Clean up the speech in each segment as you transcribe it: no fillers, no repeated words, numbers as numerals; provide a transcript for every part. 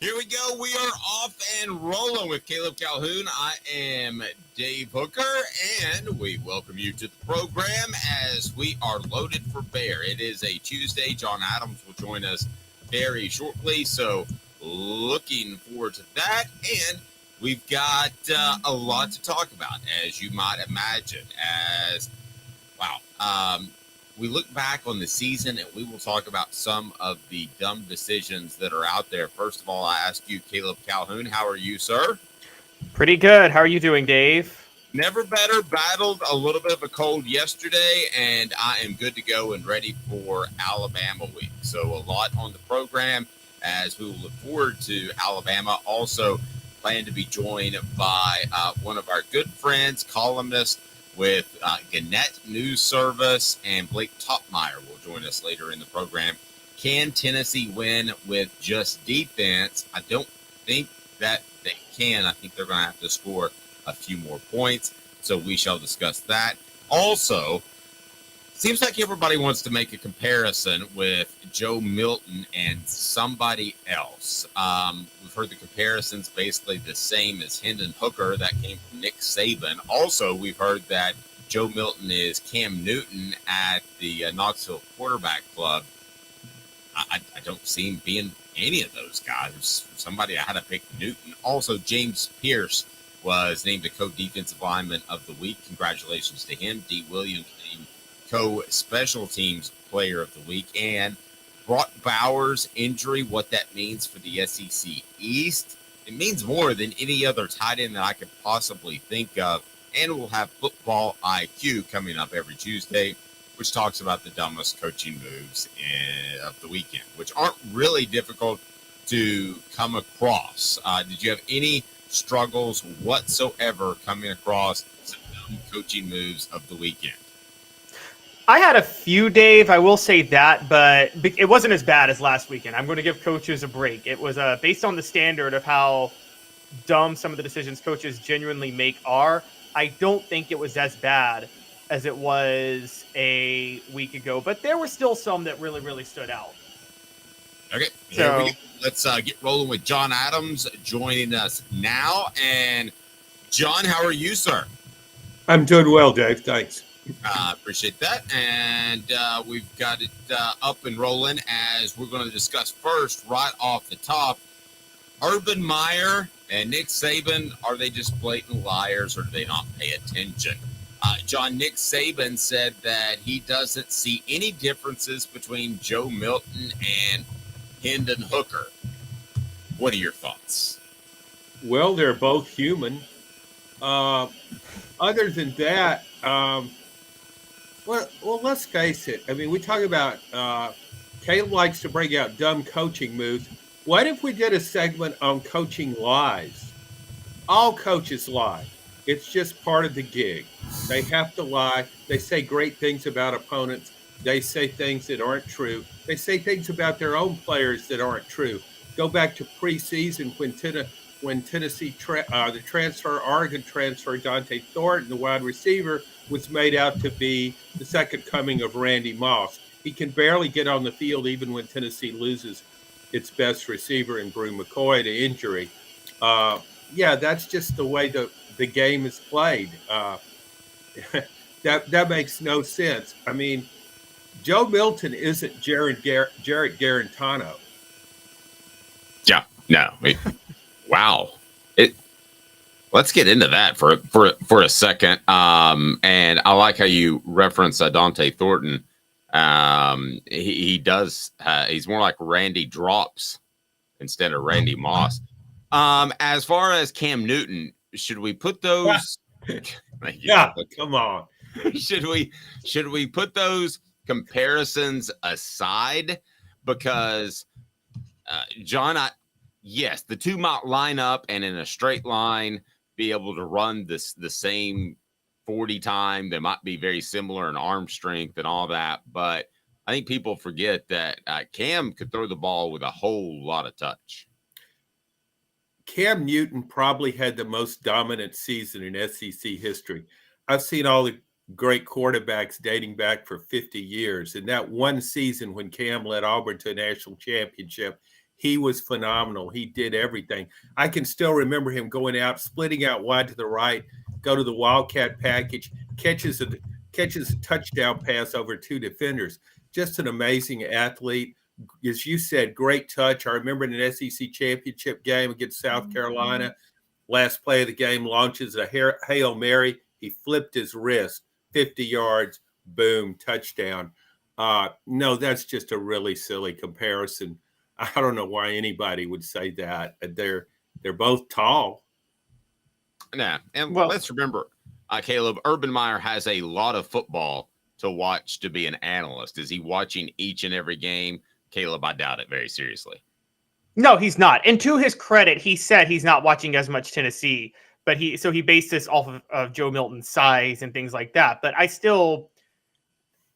Here we go. We are off and rolling with Caleb Calhoun. I am Dave Hooker, and we welcome you to the program as we are loaded for bear. It is a Tuesday. John Adams will join us very shortly, so looking forward to that. And we've got a lot to talk about, as you might imagine, we look back on the season, and we will talk about some of the dumb decisions that are out there. First of all, I ask you, Caleb Calhoun, how are you, sir? Pretty good. How are you doing, Dave? Never better. Battled a little bit of a cold yesterday, and I am good to go and ready for Alabama week. So a lot on the program as we will look forward to Alabama. Also plan to be joined by one of our good friends, columnist with Gannett News Service, and Blake Toppmeyer will join us later in the program. Can Tennessee win with just defense? I don't think that they can. I think they're going to have to score a few more points, so we shall discuss that. Also, seems like everybody wants to make a comparison with Joe Milton and somebody else. We've heard the comparisons basically the same as Hendon Hooker. That came from Nick Saban. Also, we've heard that Joe Milton is Cam Newton at the Knoxville Quarterback Club. I don't see him being any of those guys. Somebody I had to pick Newton. Also, James Pearce was named the co-defensive lineman of the week. Congratulations to him. Dee Williams named co-special teams player of the week. And Brock Bowers' injury, what that means for the SEC East. It means more than any other tight end that I could possibly think of. And we'll have Football IQ coming up every Tuesday, which talks about the dumbest coaching moves of the weekend, which aren't really difficult to come across. Did you have any struggles whatsoever coming across some dumb coaching moves of the weekend? I had a few, Dave. I will say that, but it wasn't as bad as last weekend. I'm going to give coaches a break. It was based on the standard of how dumb some of the decisions coaches genuinely make are. I don't think it was as bad as it was a week ago, but there were still some that really, really stood out. Okay, here we go. Let's get rolling with John Adams joining us now. And John, how are you, sir? I'm doing well, Dave. Thanks. Appreciate that. And we've got it up and rolling as we're going to discuss first, right off the top, Urban Meyer and Nick Saban. Are they just blatant liars, or do they not pay attention? John, Nick Saban said that he doesn't see any differences between Joe Milton and Hendon Hooker. What are your thoughts? Well, they're both human. Other than that, well, let's face it. I mean, we talk about Caleb likes to bring out dumb coaching moves. What if we did a segment on coaching lies? All coaches lie. It's just part of the gig. They have to lie. They say great things about opponents. They say things that aren't true. They say things about their own players that aren't true. Go back to preseason when Tennessee, the Oregon transfer, Dante Thornton, the wide receiver, was made out to be the second coming of Randy Moss. He can barely get on the field even when Tennessee loses its best receiver in Brew McCoy to injury. That's just the way the game is played. That makes no sense. I mean, Joe Milton isn't Jarrett Garantano. Yeah, no. Wow. Let's get into that for a second. And I like how you reference Dante Thornton. He does. He's more like Randy Drops instead of Randy Moss. As far as Cam Newton, should we put those? Yeah, come on. Should we put those comparisons aside? Because John, yes, the two might line up and in a straight line be able to run the same 40 time. They might be very similar in arm strength and all that, but I think people forget that Cam could throw the ball with a whole lot of touch. Cam Newton probably had the most dominant season in SEC history. I've seen all the great quarterbacks dating back for 50 years. And that one season when Cam led Auburn to a national championship, He was phenomenal. He did everything. I can still remember him going out, splitting out wide to the right, go to the Wildcat package, catches a touchdown pass over 2 defenders. Just an amazing athlete. As you said, great touch. I remember in an SEC championship game against South Carolina, last play of the game, launches a Hail Mary. He flipped his wrist, 50 yards, boom, touchdown. No, that's just a really silly comparison. I don't know why anybody would say that. They're both tall. Yeah, and let's remember, Caleb, Urban Meyer has a lot of football to watch to be an analyst. Is he watching each and every game? Caleb, I doubt it very seriously. No, he's not. And to his credit, he said he's not watching as much Tennessee, but he based this off of Joe Milton's size and things like that. But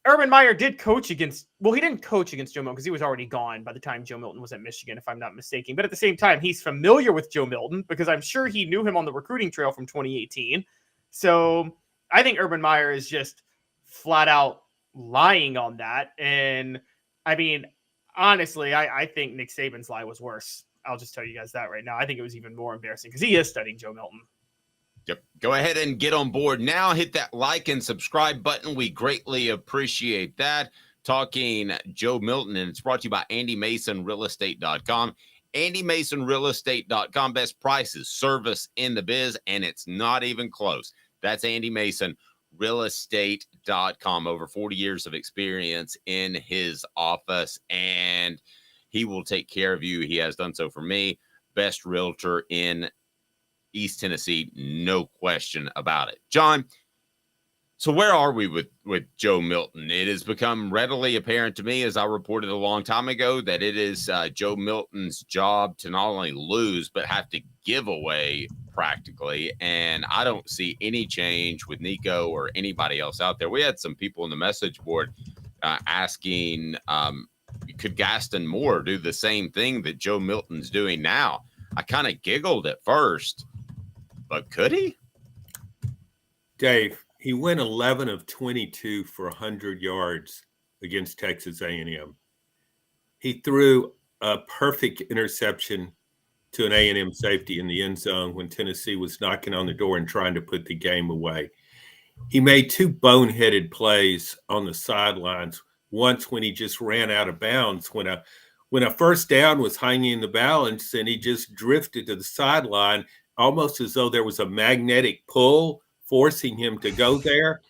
Urban Meyer did coach against, he didn't coach against Joe Milton because he was already gone by the time Joe Milton was at Michigan, if I'm not mistaken. But at the same time, he's familiar with Joe Milton because I'm sure he knew him on the recruiting trail from 2018. So I think Urban Meyer is just flat out lying on that. And I mean, honestly, I think Nick Saban's lie was worse. I'll just tell you guys that right now. I think it was even more embarrassing because he is studying Joe Milton. Yep. Go ahead and get on board now. Hit that like and subscribe button. We greatly appreciate that. Talking Joe Milton, and it's brought to you by AndyMasonRealEstate.com. AndyMasonRealEstate.com. Best prices, service in the biz, and it's not even close. That's AndyMasonRealEstate.com. Over 40 years of experience in his office, and he will take care of you. He has done so for me. Best realtor in East Tennessee, no question about it. John, so where are we with Joe Milton? It has become readily apparent to me, as I reported a long time ago, that it is Joe Milton's job to not only lose, but have to give away practically. And I don't see any change with Nico or anybody else out there. We had some people in the message board asking, could Gaston Moore do the same thing that Joe Milton's doing now? I kind of giggled at first, but could he? Dave, he went 11 of 22 for 100 yards against Texas A&M. He threw a perfect interception to an A&M safety in the end zone when Tennessee was knocking on the door and trying to put the game away. He made 2 boneheaded plays on the sidelines. Once when he just ran out of bounds, when a first down was hanging in the balance and he just drifted to the sideline, almost as though there was a magnetic pull forcing him to go there.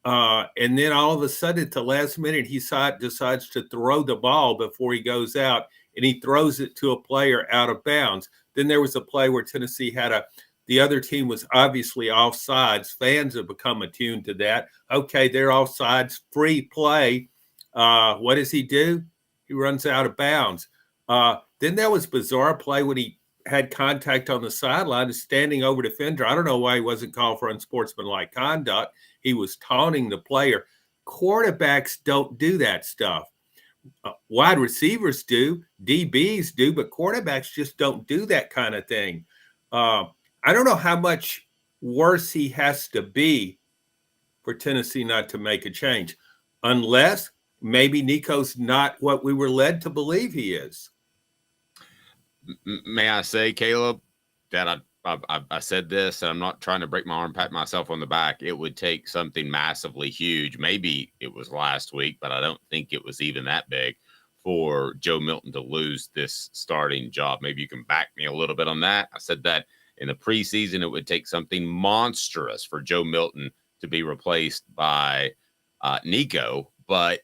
And then all of a sudden at the last minute, he decides to throw the ball before he goes out, and he throws it to a player out of bounds. Then there was a play where Tennessee the other team was obviously offsides. Fans have become attuned to that. Okay, they're offsides, free play. What does he do? He runs out of bounds. Then there was bizarre play when he had contact on the sideline, is standing over defender. I don't know why he wasn't called for unsportsmanlike conduct. He was taunting the player. Quarterbacks don't do that stuff. Wide receivers do, DBs do, but quarterbacks just don't do that kind of thing. I don't know how much worse he has to be for Tennessee not to make a change, unless maybe Nico's not what we were led to believe he is. May I say, Caleb, that I said this, and I'm not trying to break my arm, pat myself on the back. It would take something massively huge. Maybe it was last week, but I don't think it was even that big for Joe Milton to lose this starting job. Maybe you can back me a little bit on that. I said that in the preseason, it would take something monstrous for Joe Milton to be replaced by Nico. But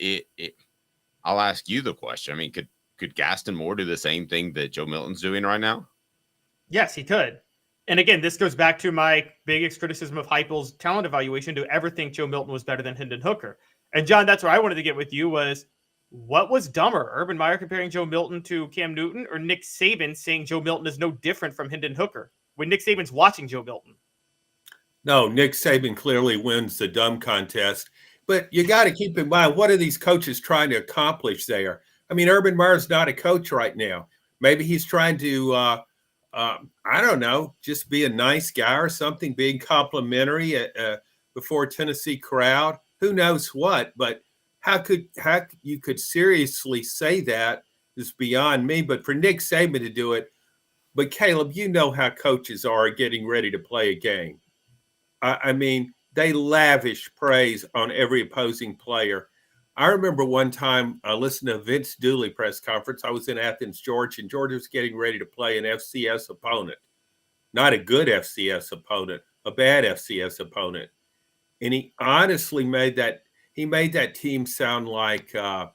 I'll ask you the question. I mean, could Gaston Moore do the same thing that Joe Milton's doing right now? Yes, he could. And again, this goes back to my biggest criticism of Heupel's talent evaluation. To ever think Joe Milton was better than Hendon Hooker. And John, that's where I wanted to get with you was, what was dumber, Urban Meyer comparing Joe Milton to Cam Newton, or Nick Saban saying Joe Milton is no different from Hendon Hooker when Nick Saban's watching Joe Milton? No, Nick Saban clearly wins the dumb contest. But you got to keep in mind, what are these coaches trying to accomplish there? I mean, Urban Meyer's not a coach right now. Maybe he's trying to, I don't know, just be a nice guy or something, being complimentary before a Tennessee crowd. Who knows what? But how you could seriously say that is beyond me. But for Nick Saban to do it, but Caleb, you know how coaches are getting ready to play a game. I mean, they lavish praise on every opposing player. I remember one time I listened to Vince Dooley press conference. I was in Athens, Georgia, and Georgia was getting ready to play an FCS opponent. Not a good FCS opponent, a bad FCS opponent. And he honestly made that team sound like the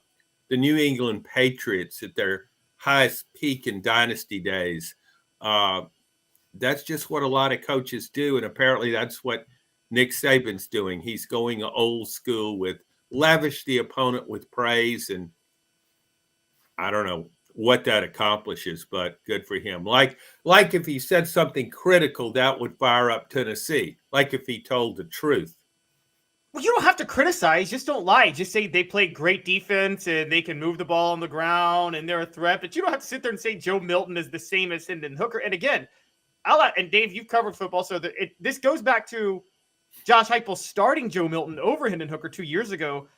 New England Patriots at their highest peak in dynasty days. That's just what a lot of coaches do. And apparently that's what Nick Saban's doing. He's going old school with lavish the opponent with praise. And I don't know what that accomplishes, but good for him. Like if he said something critical, that would fire up Tennessee. Like if he told the truth. Well, you don't have to criticize. Just don't lie. Just say they play great defense and they can move the ball on the ground and they're a threat. But you don't have to sit there and say Joe Milton is the same as Hendon Hooker. And again, and Dave, you've covered football, so this goes back to Josh Heupel starting Joe Milton over Hendon Hooker 2 years ago.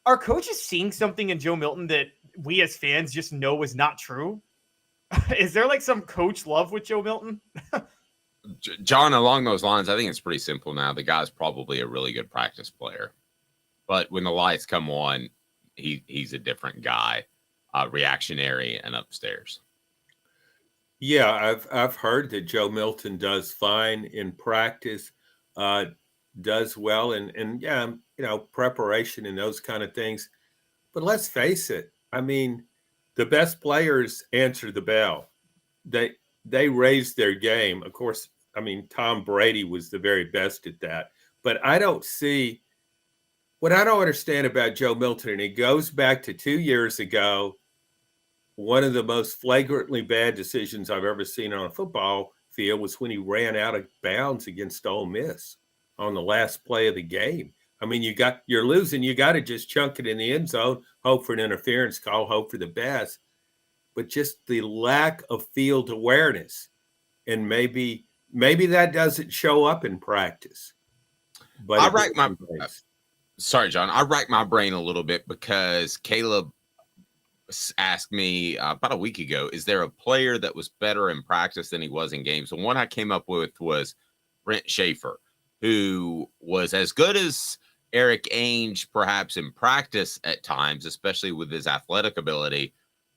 Are coaches seeing something in Joe Milton that we as fans just know is not true? Is there like some coach love with Joe Milton? John, along those lines, I think it's pretty simple now. The guy's probably a really good practice player. But when the lights come on, he's a different guy, reactionary and upstairs. Yeah, I've heard that Joe Milton does fine in practice, does well, and yeah, preparation and those kind of things. But let's face it, I mean, the best players answer the bell. They raise their game. Of course, I mean, Tom Brady was the very best at that. But I don't see what I don't understand about Joe Milton, and it goes back to 2 years ago. One of the most flagrantly bad decisions I've ever seen on a football field was when he ran out of bounds against Ole Miss on the last play of the game. I mean, you're losing. You got to just chunk it in the end zone, hope for an interference call, hope for the best. But just the lack of field awareness, and maybe that doesn't show up in practice. But I rack my brain a little bit because Caleb asked me about a week ago, is there a player that was better in practice than he was in games? And one I came up with was Brent Schaefer, who was as good as Eric Ainge perhaps in practice at times, especially with his athletic ability,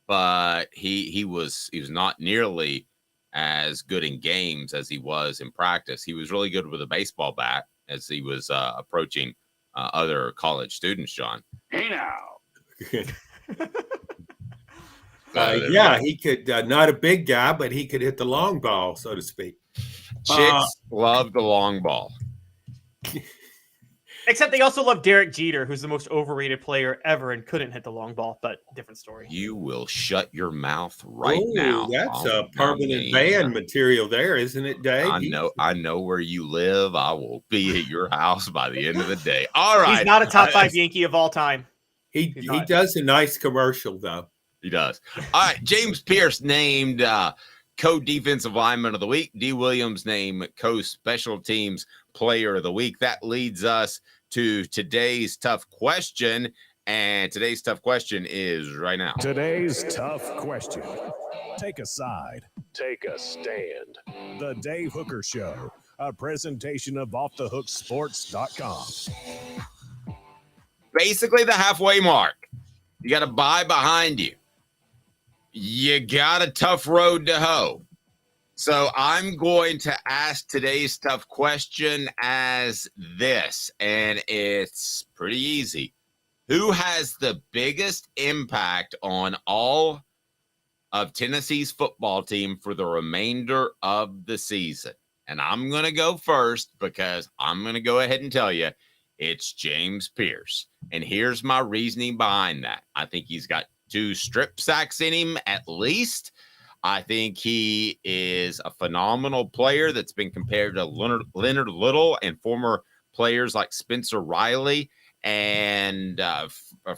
but he was not nearly as good in games as he was in practice. He was really good with a baseball bat as he was approaching other college students, John. Hey now. Yeah, he could, not a big guy, but he could hit the long ball, so to speak. Chicks love the long ball. Except they also love Derek Jeter, who's the most overrated player ever and couldn't hit the long ball, but different story. You will shut your mouth now. That's a permanent ban material there, isn't it, Dave? I know where you live. I will be at your house by the end of the day. All right. He's not a top 5 Yankee of all time. He does a nice commercial, though. He does. All right. James Pearce named co-defensive lineman of the week. Dee Williams named co-special teams player of the week. That leads us to today's tough question. And today's tough question is right now. Today's tough question. Take a side. Take a stand. The Dave Hooker Show. A presentation of offthehooksports.com. Basically the halfway mark. You got a bye behind you. You got a tough road to hoe. So I'm going to ask today's tough question as this, and it's pretty easy. Who has the biggest impact on all of Tennessee's football team for the remainder of the season? And I'm going to go first because I'm going to go ahead and tell you it's James Pearce. And here's my reasoning behind that. I think he's got 2 strip sacks in him at least. I think he is a phenomenal player that's been compared to Leonard Little and former players like Spencer Riley and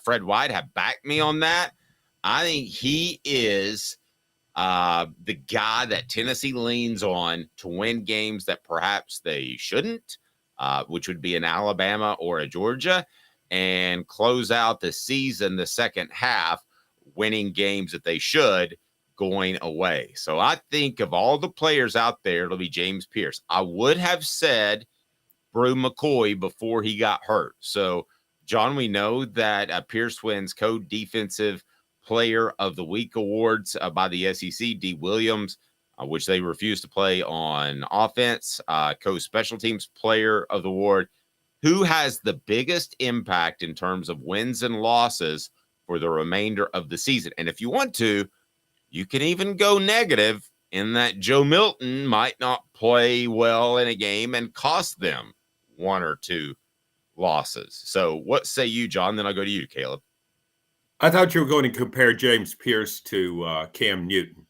Fred White have backed me on that. I think he is the guy that Tennessee leans on to win games that perhaps they shouldn't, which would be an Alabama or a Georgia, and close out the season, the second half, winning games that they should going away. So I think of all the players out there, it'll be James Pearce. I would have said Brew McCoy before he got hurt. So, John, we know that Pearce wins co-defensive player of the week awards by the SEC. Dee Williams, which they refused to play on offense, co-special teams player of the award. Who has the biggest impact in terms of wins and losses for the remainder of the season? And if you want to, you can even go negative in that Joe Milton might not play well in a game and cost them one or two losses. So what say you, John? Then I'll go to you, Caleb. I thought you were going to compare James Pearce to Cam Newton.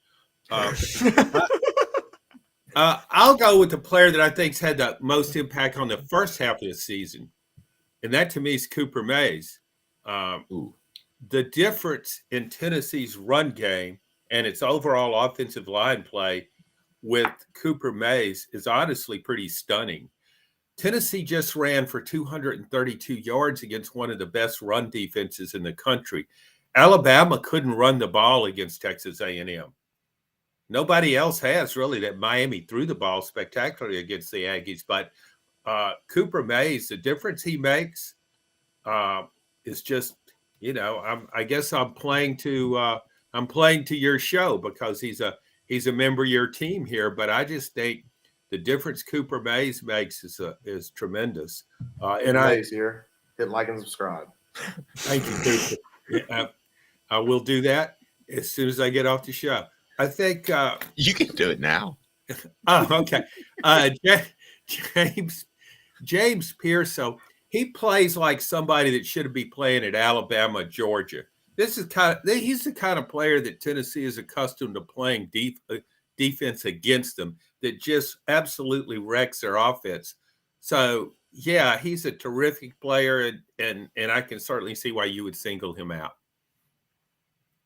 I'll go with the player that I think's had the most impact on the first half of the season, and that to me is Cooper Mays. The difference in Tennessee's run game and its overall offensive line play with Cooper Mays is honestly pretty stunning. Tennessee just ran for 232 yards against one of the best run defenses in the country. Alabama couldn't run the ball against Texas A&M. Nobody else has, really. That Miami threw the ball spectacularly against the Aggies. But Cooper Mays, the difference he makes is just, I guess I'm playing to your show because he's a member of your team here. But I just think the difference Cooper Mays makes is tremendous. Mays here. Hit like and subscribe. Thank you, Cooper. I will do that as soon as I get off the show. I think you can do it now. Oh, okay. James Pearce, so he plays like somebody that should be playing at Alabama, Georgia. He's the kind of player that Tennessee is accustomed to playing defense against them that just absolutely wrecks their offense. So yeah, he's a terrific player, and I can certainly see why you would single him out.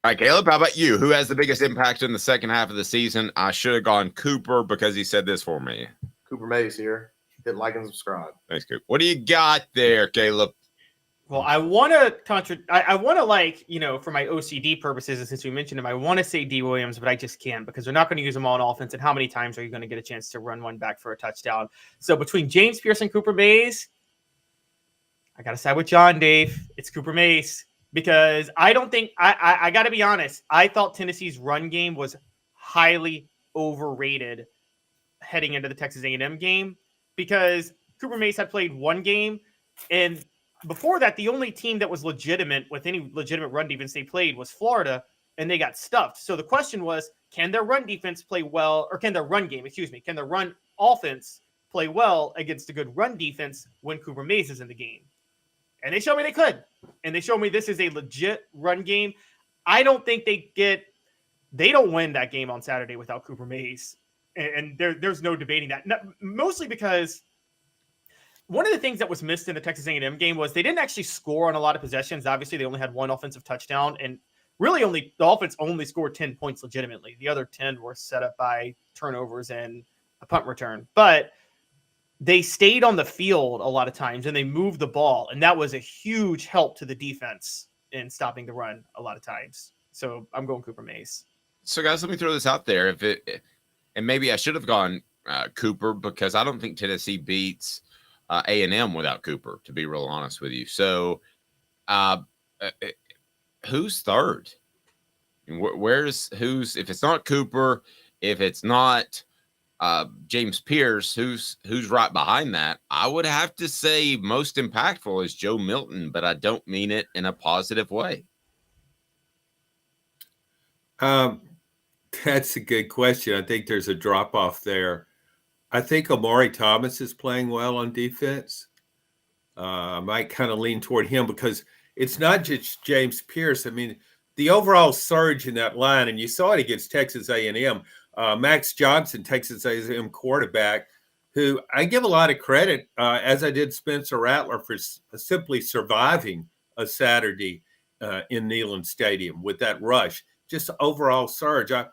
All right, Caleb, how about you? Who has the biggest impact in the second half of the season? I should have gone Cooper because he said this for me. Cooper Mays here. Hit like and subscribe. Thanks, Cooper. What do you got there, Caleb? Well, I want to I want to, for my OCD purposes, and since we mentioned him, I want to say Dee Williams, but I just can't because they're not going to use him all on offense. And how many times are you going to get a chance to run one back for a touchdown? So between James Pearce and Cooper Mays, I got to side with John, Dave. It's Cooper Mays. Because I don't think I got to be honest. I thought Tennessee's run game was highly overrated heading into the Texas A&M game because Cooper Mays had played one game, and before that, the only team that was legitimate with any legitimate run defense they played was Florida, and they got stuffed. So the question was, can their run defense play well, or can their run game, can their run offense play well against a good run defense when Cooper Mays is in the game? And they showed me they could. And they showed me this is a legit run game. I don't think they don't win that game on Saturday without Cooper Mays. And there's no debating that. Mostly because one of the things that was missed in the Texas A&M game was they didn't actually score on a lot of possessions. Obviously, they only had one offensive touchdown. And really the offense only scored 10 points legitimately. The other 10 were set up by turnovers and a punt return. But they stayed on the field a lot of times and they moved the ball. And that was a huge help to the defense in stopping the run a lot of times. So I'm going Cooper Mays. So guys, let me throw this out there. And maybe I should have gone Cooper because I don't think Tennessee beats A&M without Cooper, to be real honest with you. So who's third? If it's not Cooper, if it's not James Pearce, who's right behind that? I would have to say most impactful is Joe Milton, but I don't mean it in a positive way. That's a good question. I think there's a drop off there. I think Omari Thomas is playing well on defense. I might kind of lean toward him because it's not just James Pearce. I mean, the overall surge in that line, and you saw it against Texas A&M. Max Johnson, Texas A&M quarterback, who I give a lot of credit, as I did Spencer Rattler, for simply surviving a Saturday in Neyland Stadium with that rush. Just overall surge. I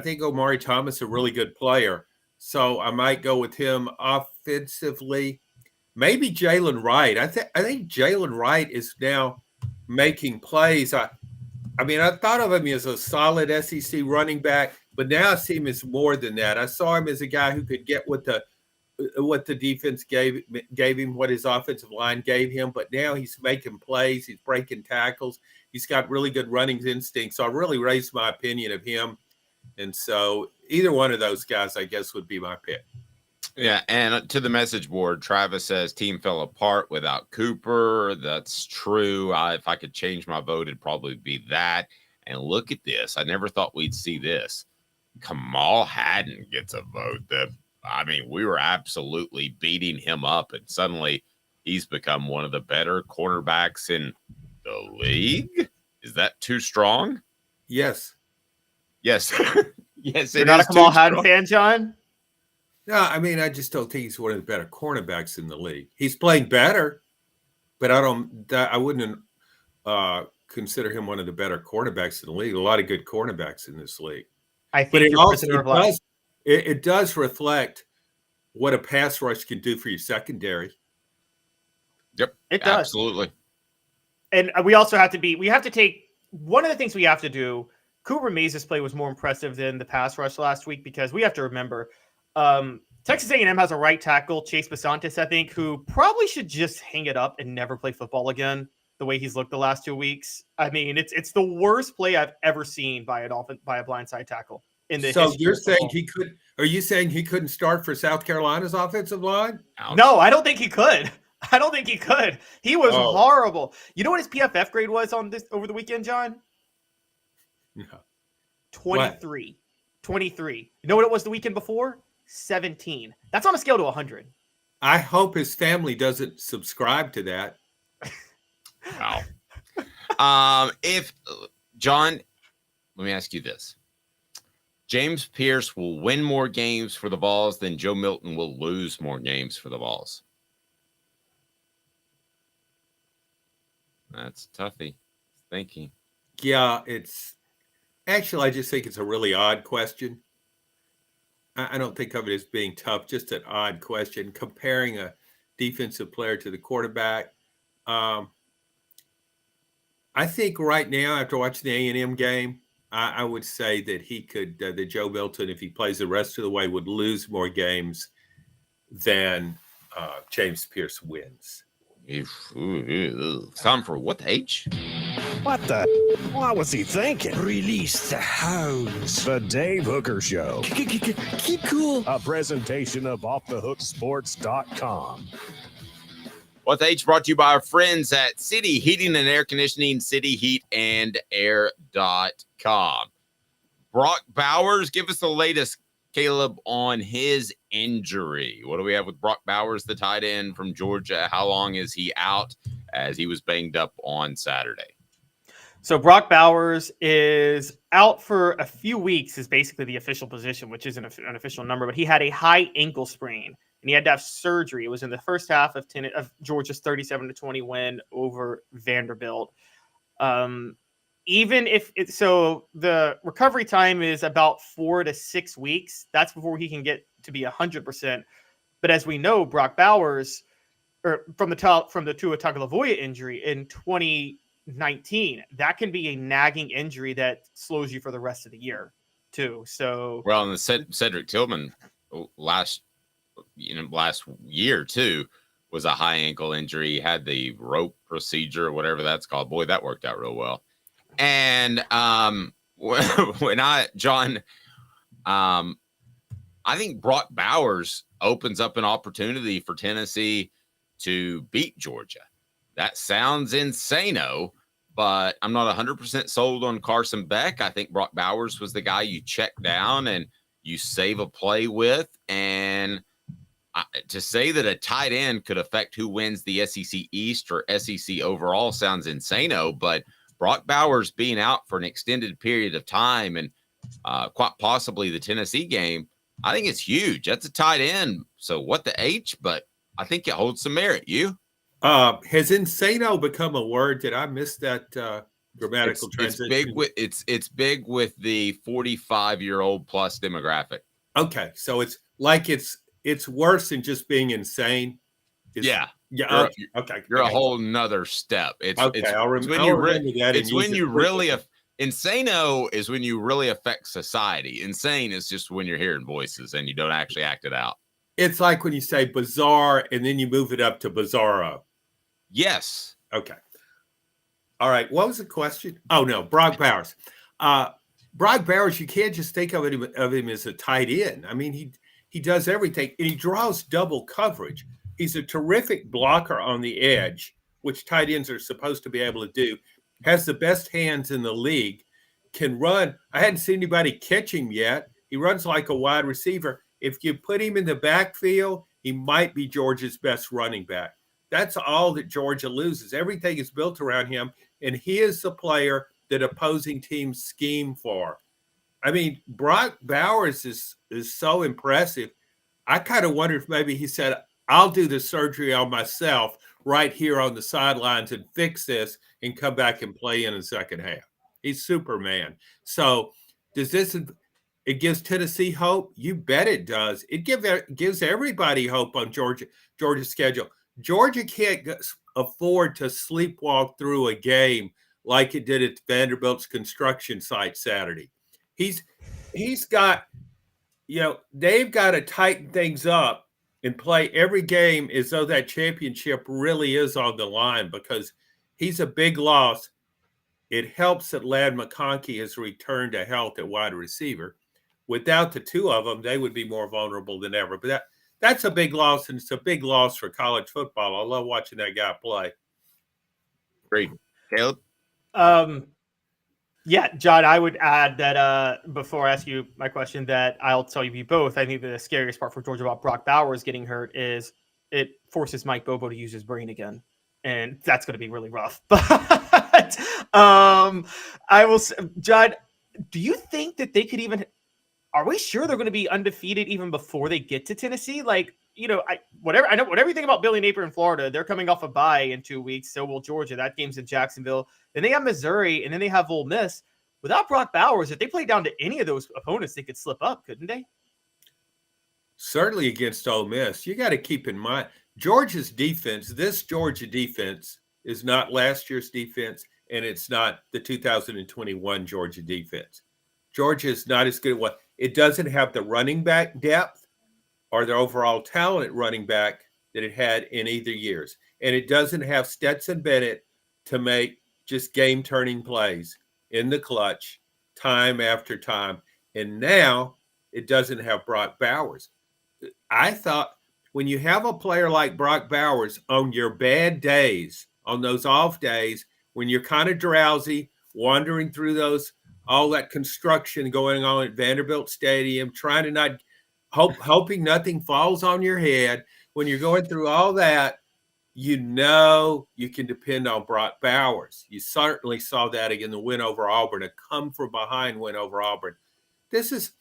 think Omari Thomas is a really good player, so I might go with him offensively. Maybe Jalen Wright. I think Jalen Wright is now making plays. I I mean, I thought of him as a solid SEC running back, but now I see him as more than that. I saw him as a guy who could get what the defense gave him, what his offensive line gave him. But now he's making plays, he's breaking tackles, he's got really good running instincts. So I really raised my opinion of him, and so either one of those guys, I guess, would be my pick. Yeah, and to the message board, Travis says team fell apart without Cooper. That's true. If I could change my vote, it'd probably be that. And look at this. I never thought we'd see this. Kamal Hadden gets a vote. We were absolutely beating him up, and suddenly he's become one of the better cornerbacks in the league. Is that too strong? Yes. Yes. Yes, You're not a Kamal Hadden fan, John? No, I mean, I just don't think he's one of the better cornerbacks in the league. He's playing better, but I wouldn't consider him one of the better cornerbacks in the league. A lot of good cornerbacks in this league. I think it does reflect what a pass rush can do for your secondary. Yep, it does. Absolutely. And we also have to take one of the things we have to do. Cooper Mays' play was more impressive than the pass rush last week, because we have to remember Texas A&M has a right tackle, Chase Basantis, I think, who probably should just hang it up and never play football again. The way he's looked the last 2 weeks, I mean, it's the worst play I've ever seen by a blindside tackle in the. So you're saying he could? Are you saying he couldn't start for South Carolina's offensive line? Ouch. No, I don't think he could. He was horrible. You know what his PFF grade was on this over the weekend, John? No. 23. What? 23. You know what it was the weekend before? 17. That's on a scale to 100. I hope his family doesn't subscribe to that. Wow. If John, let me ask you this. James Pearce will win more games for the Vols than Joe Milton will lose more games for the Vols. That's toughy thinking. Yeah, I just think it's a really odd question. I don't think of it as being tough, just an odd question. Comparing a defensive player to the quarterback. I think right now, after watching the A&M game, I would say that that Joe Milton, if he plays the rest of the way, would lose more games than James Pearce wins. Time for what the H? What the? What was he thinking? Release the hounds. The Dave Hooker Show. Keep cool. A presentation of OffTheHookSports.com. What the H brought to you by our friends at City Heating and Air Conditioning, cityheatandair.com. Brock Bowers, give us the latest, Caleb, on his injury. What do we have with Brock Bowers, the tight end from Georgia? How long is he out, as he was banged up on Saturday? So Brock Bowers is out for a few weeks, is basically the official position, which isn't an official number, but he had a high ankle sprain and he had to have surgery. It was in the first half of Georgia's 37-20 win over Vanderbilt. The recovery time is about 4 to 6 weeks. That's before he can get to be 100%. But as we know, Brock Bowers, from the Tua Tagovailoa injury in 2019, that can be a nagging injury that slows you for the rest of the year too. So, well, and the Cedric Tillman last year too was a high ankle injury. He had the rope procedure or whatever that's called. Boy, that worked out real well. And I think Brock Bowers opens up an opportunity for Tennessee to beat Georgia. That sounds insane-o, but I'm not 100% sold on Carson Beck. I think Brock Bowers was the guy you check down and you save a play with. And to say that a tight end could affect who wins the SEC East or SEC overall sounds insane-o, but Brock Bowers being out for an extended period of time and quite possibly the Tennessee game, I think it's huge. That's a tight end. So what the H, but I think it holds some merit. You? Has insano become a word? Did I miss that grammatical transition? It's big with the 45-year-old plus demographic. Okay, so it's like it's worse than just being insane. Yeah. Okay. You're a whole nother step. I'll remember that. Insano is when you really affect society. Insane is just when you're hearing voices and you don't actually act it out. It's like when you say bizarre and then you move it up to bizarro. Yes. Okay. All right. What was the question? Oh, no. Brock Bowers. Brock Bowers, you can't just think of him as a tight end. I mean, he does everything, and he draws double coverage. He's a terrific blocker on the edge, which tight ends are supposed to be able to do. Has the best hands in the league. Can run. I hadn't seen anybody catch him yet. He runs like a wide receiver. If you put him in the backfield, he might be Georgia's best running back. That's all that Georgia loses. Everything is built around him, and he is the player that opposing teams scheme for. I mean, Brock Bowers is so impressive. I kind of wonder if maybe he said, I'll do the surgery on myself right here on the sidelines and fix this and come back and play in the second half. He's Superman. So does this – it gives Tennessee hope? You bet it does. It gives everybody hope on Georgia's schedule. Georgia can't afford to sleepwalk through a game like it did at Vanderbilt's construction site Saturday. He's got, they've got to tighten things up and play every game as though that championship really is on the line, because he's a big loss. It helps that Ladd McConkey has returned to health at wide receiver. Without the two of them, they would be more vulnerable than ever. But that's a big loss, and it's a big loss for college football. I love watching that guy play. Great. Caleb? Yeah, John, I would add that before I ask you my question, that I'll tell you both. I think the scariest part for Georgia about Brock Bowers getting hurt is it forces Mike Bobo to use his brain again. And that's going to be really rough. But I will say, John, do you think that they could even – are we sure they're going to be undefeated even before they get to Tennessee? Like, I know whatever you think about Billy Napier in Florida, they're coming off a bye in 2 weeks. So will Georgia. That game's in Jacksonville. Then they have Missouri, and then they have Ole Miss. Without Brock Bowers, if they play down to any of those opponents, they could slip up, couldn't they? Certainly against Ole Miss. You got to keep in mind, Georgia's defense, this Georgia defense is not last year's defense, and it's not the 2021 Georgia defense. Georgia is not as good at what it doesn't have the running back depth or the overall talent at running back that it had in either years. And it doesn't have Stetson Bennett to make just game-turning plays in the clutch time after time. And now it doesn't have Brock Bowers. I thought when you have a player like Brock Bowers on your bad days, on those off days, when you're kind of drowsy, wandering through all that construction going on at Vanderbilt Stadium, trying to not hoping nothing falls on your head. When you're going through all that, you can depend on Brock Bowers. You certainly saw that again, the win over Auburn, a come from behind win over Auburn. This is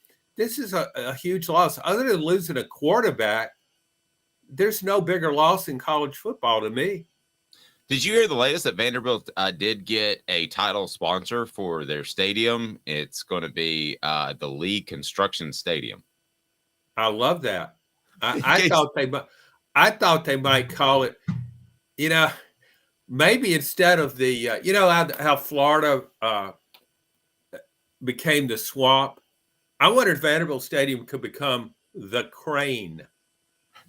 a huge loss. Other than losing a quarterback, there's no bigger loss in college football to me. Did you hear the latest that Vanderbilt did get a title sponsor for their stadium? It's going to be the Lee Construction Stadium. I love that. I thought they might call it, maybe instead of the, how Florida became the Swamp. I wonder if Vanderbilt Stadium could become the Crane.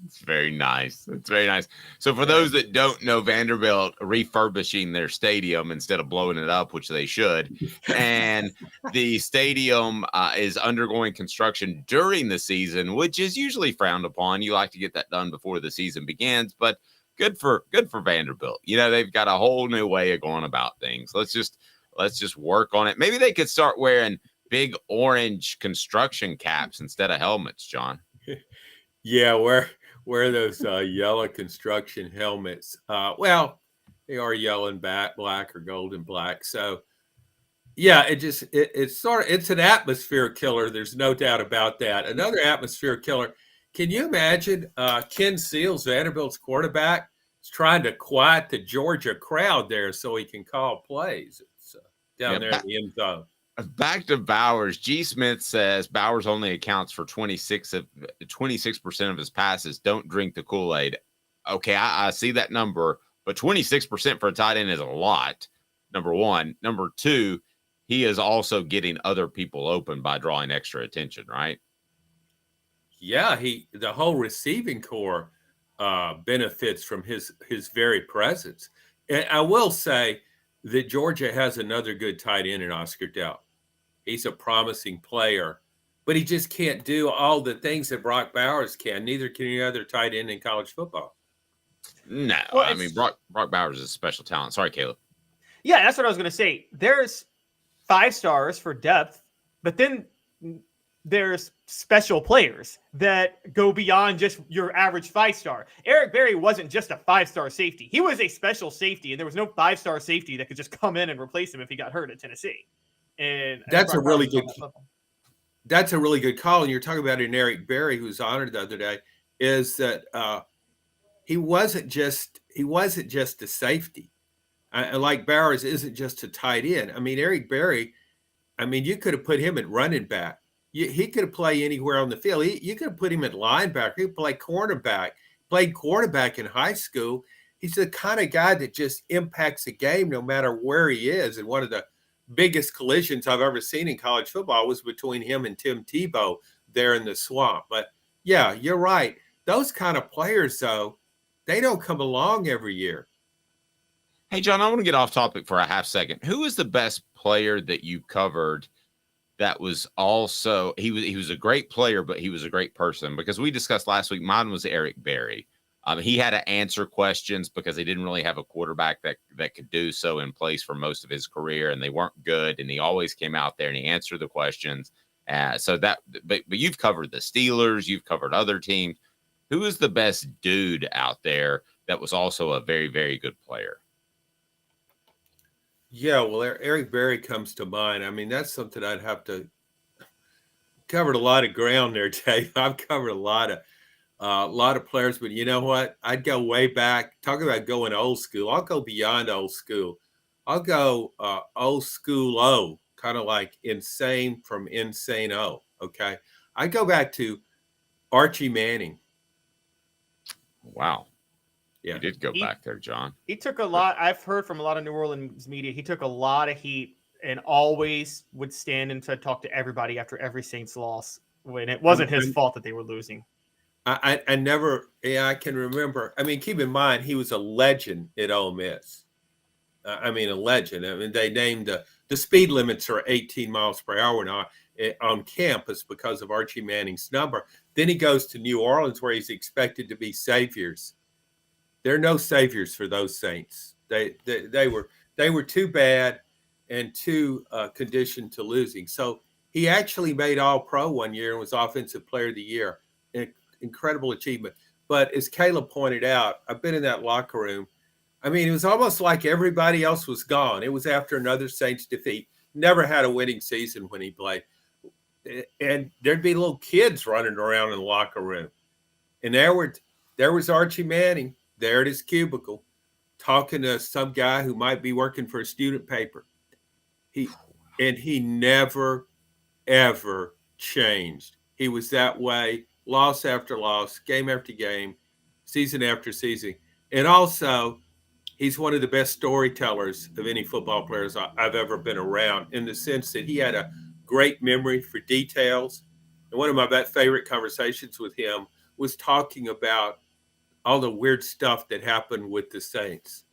It's very nice. It's very nice. So for those that don't know, Vanderbilt refurbishing their stadium instead of blowing it up, which they should. And the stadium is undergoing construction during the season, which is usually frowned upon. You like to get that done before the season begins, but good for Vanderbilt. They've got a whole new way of going about things. Let's just work on it. Maybe they could start wearing big orange construction caps instead of helmets, John. Yeah, wear those yellow construction helmets. Well, they are yellow and black or gold and black. So, yeah, it's an atmosphere killer. There's no doubt about that. Another atmosphere killer. Can you imagine Ken Seals, Vanderbilt's quarterback, is trying to quiet the Georgia crowd there so he can call plays? It's down there in the end zone. Back to Bowers. G. Smith says Bowers only accounts for 26% of his passes. Don't drink the Kool-Aid. Okay, I see that number, but 26% for a tight end is a lot. Number one. Number two, he is also getting other people open by drawing extra attention, right? Yeah, the whole receiving core benefits from his very presence. And I will say that Georgia has another good tight end in Oscar Dell. He's a promising player, but he just can't do all the things that Brock Bowers can. Neither can any other tight end in college football. No, Well, I mean Brock Bowers is a special talent. Sorry, Caleb. Yeah, that's what I was going to say. There's 5 stars for depth, but then there's special players that go beyond just your average 5-star. Eric Berry wasn't just a 5-star safety. He was a special safety, and there was no 5-star safety that could just come in and replace him if he got hurt at Tennessee. And that's a really good call. And you're talking about an Eric Berry who was honored the other day, is that he wasn't just a safety. Like Bowers isn't just a tight end. I mean, Eric Berry, you could have put him at running back. He could have played anywhere on the field. You could have put him at linebacker. He could play cornerback. Played quarterback in high school. He's the kind of guy that just impacts the game no matter where he is. And one of the biggest collisions I've ever seen in college football was between him and Tim Tebow there in the swamp. But yeah, you're right. Those kind of players, though, they don't come along every year. Hey, John, I want to get off topic for a half second. Who is the best player that you covered that was also he was a great player, but he was a great person? Because we discussed last week, mine was Eric Berry. He had to answer questions because he didn't really have a quarterback that could do so in place for most of his career, and they weren't good. And he always came out there and he answered the questions. But you've covered the Steelers, you've covered other teams. Who is the best dude out there that was also a very, very good player? Yeah, well, Eric Berry comes to mind. That's something I'd have to covered a lot of ground there, Dave. I've covered a lot of players, but you know what? I'd go way back. Talk about going old school. I'll go beyond old school. I'll go old school O, kind of like Insane from Insane O. Okay, I go back to Archie Manning. Wow. Yeah, you did go back there, John. He took a lot. I've heard from a lot of New Orleans media. He took a lot of heat and always would stand and talk to everybody after every Saints loss when it wasn't his fault that they were losing. I can remember. Keep in mind, he was a legend at Ole Miss. A legend. They named the speed limits are 18 miles per hour now on campus because of Archie Manning's number. Then he goes to New Orleans where he's expected to be saviors. There are no saviors for those Saints. They were too bad and too conditioned to losing. So he actually made All-Pro one year and was Offensive Player of the Year. Incredible achievement. But as Caleb pointed out, I've been in that locker room. It was almost like everybody else was gone. It was after another Saints defeat. Never had a winning season when he played. And there'd be little kids running around in the locker room. And there was Archie Manning there at his cubicle talking to some guy who might be working for a student paper. He never, ever changed. He was that way, loss after loss, game after game, season after season. And also, he's one of the best storytellers of any football players I've ever been around, in the sense that he had a great memory for details. And one of my favorite conversations with him was talking about all the weird stuff that happened with the Saints.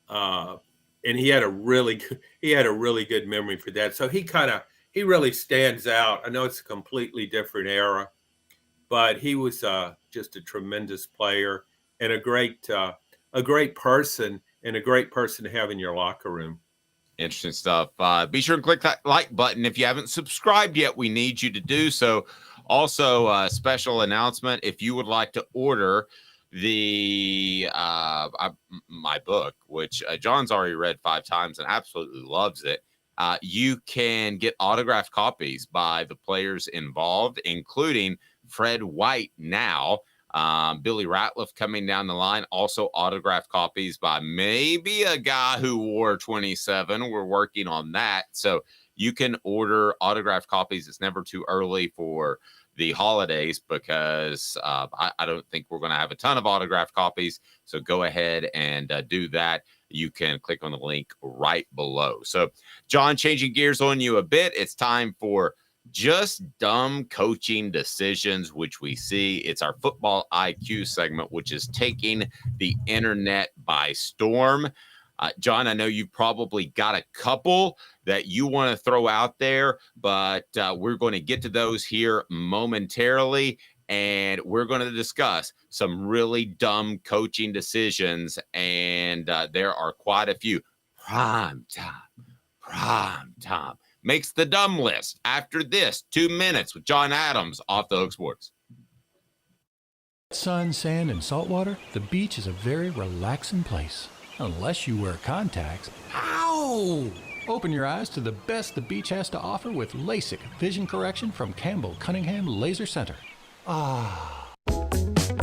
And he had a really good memory for that. So he really stands out. I know it's a completely different era, but he was just a tremendous player and a great person, and a great person to have in your locker room. Interesting stuff. Be sure and click that like button. If you haven't subscribed yet, we need you to do so. Also, a special announcement: if you would like to order my book, which John's already read 5 times and absolutely loves it, you can get autographed copies by the players involved, including Fred White now, Billy Ratliff coming down the line, also autographed copies by maybe a guy who wore 27. We're working on that. So you can order autographed copies. It's never too early for the holidays because I don't think we're going to have a ton of autographed copies. So go ahead and do that. You can click on the link right below. So, John, changing gears on you a bit, it's time for Just Dumb Coaching Decisions, which we see. It's our football IQ segment, which is taking the internet by storm. John, I know you've probably got a couple that you want to throw out there, but we're going to get to those here momentarily. And we're going to discuss some really dumb coaching decisions. And there are quite a few. Prime time makes the dumb list. After this, 2 minutes with John Adams, Off the Hook Sports. Sun, sand, and salt water, the beach is a very relaxing place. Unless you wear contacts. Ow! Open your eyes to the best the beach has to offer with LASIK vision correction from Campbell Cunningham Laser Center.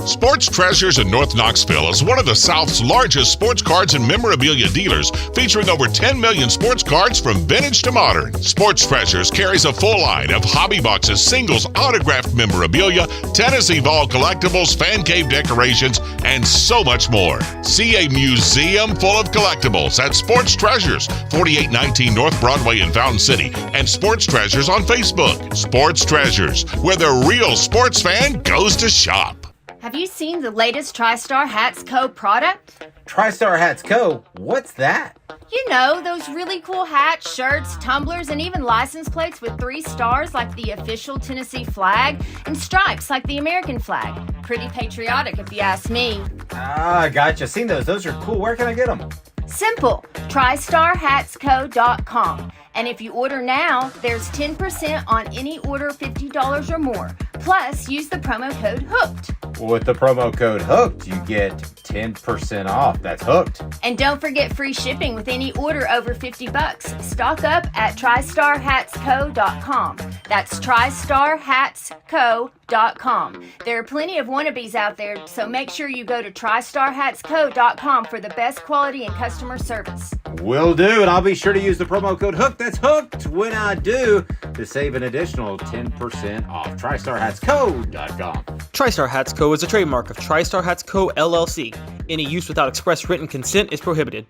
Sports Treasures in North Knoxville is one of the South's largest sports cards and memorabilia dealers, featuring over 10 million sports cards from vintage to modern. Sports Treasures carries a full line of hobby boxes, singles, autographed memorabilia, Tennessee Vol collectibles, fan cave decorations, and so much more. See a museum full of collectibles at Sports Treasures, 4819 North Broadway in Fountain City, and Sports Treasures on Facebook. Sports Treasures, where the real sports fan goes to shop. Have you seen the latest TriStar Hats Co. product? TriStar Hats Co.? What's that? You know, those really cool hats, shirts, tumblers, and even license plates with 3 stars like the official Tennessee flag and stripes like the American flag. Pretty patriotic if you ask me. Gotcha. Seen those. Those are cool. Where can I get them? Simple. TriStarHatsCo.com. And if you order now, there's 10% on any order $50 or more. Plus, use the promo code HOOKED. With the promo code HOOKED, you get 10% off. That's hooked. And don't forget free shipping with any order over $50. Stock up at TriStarHatsCo.com. That's TriStarHatsCo.com. There are plenty of wannabes out there, so make sure you go to TriStarHatsCo.com for the best quality and customer service. Will do, and I'll be sure to use the promo code HOOKED. That's hooked when I do to save an additional 10% off. TriStarHatsCo.com. TriStar Hats Co. is a trademark of TriStar Hats Co. LLC. Any use without express written consent is prohibited.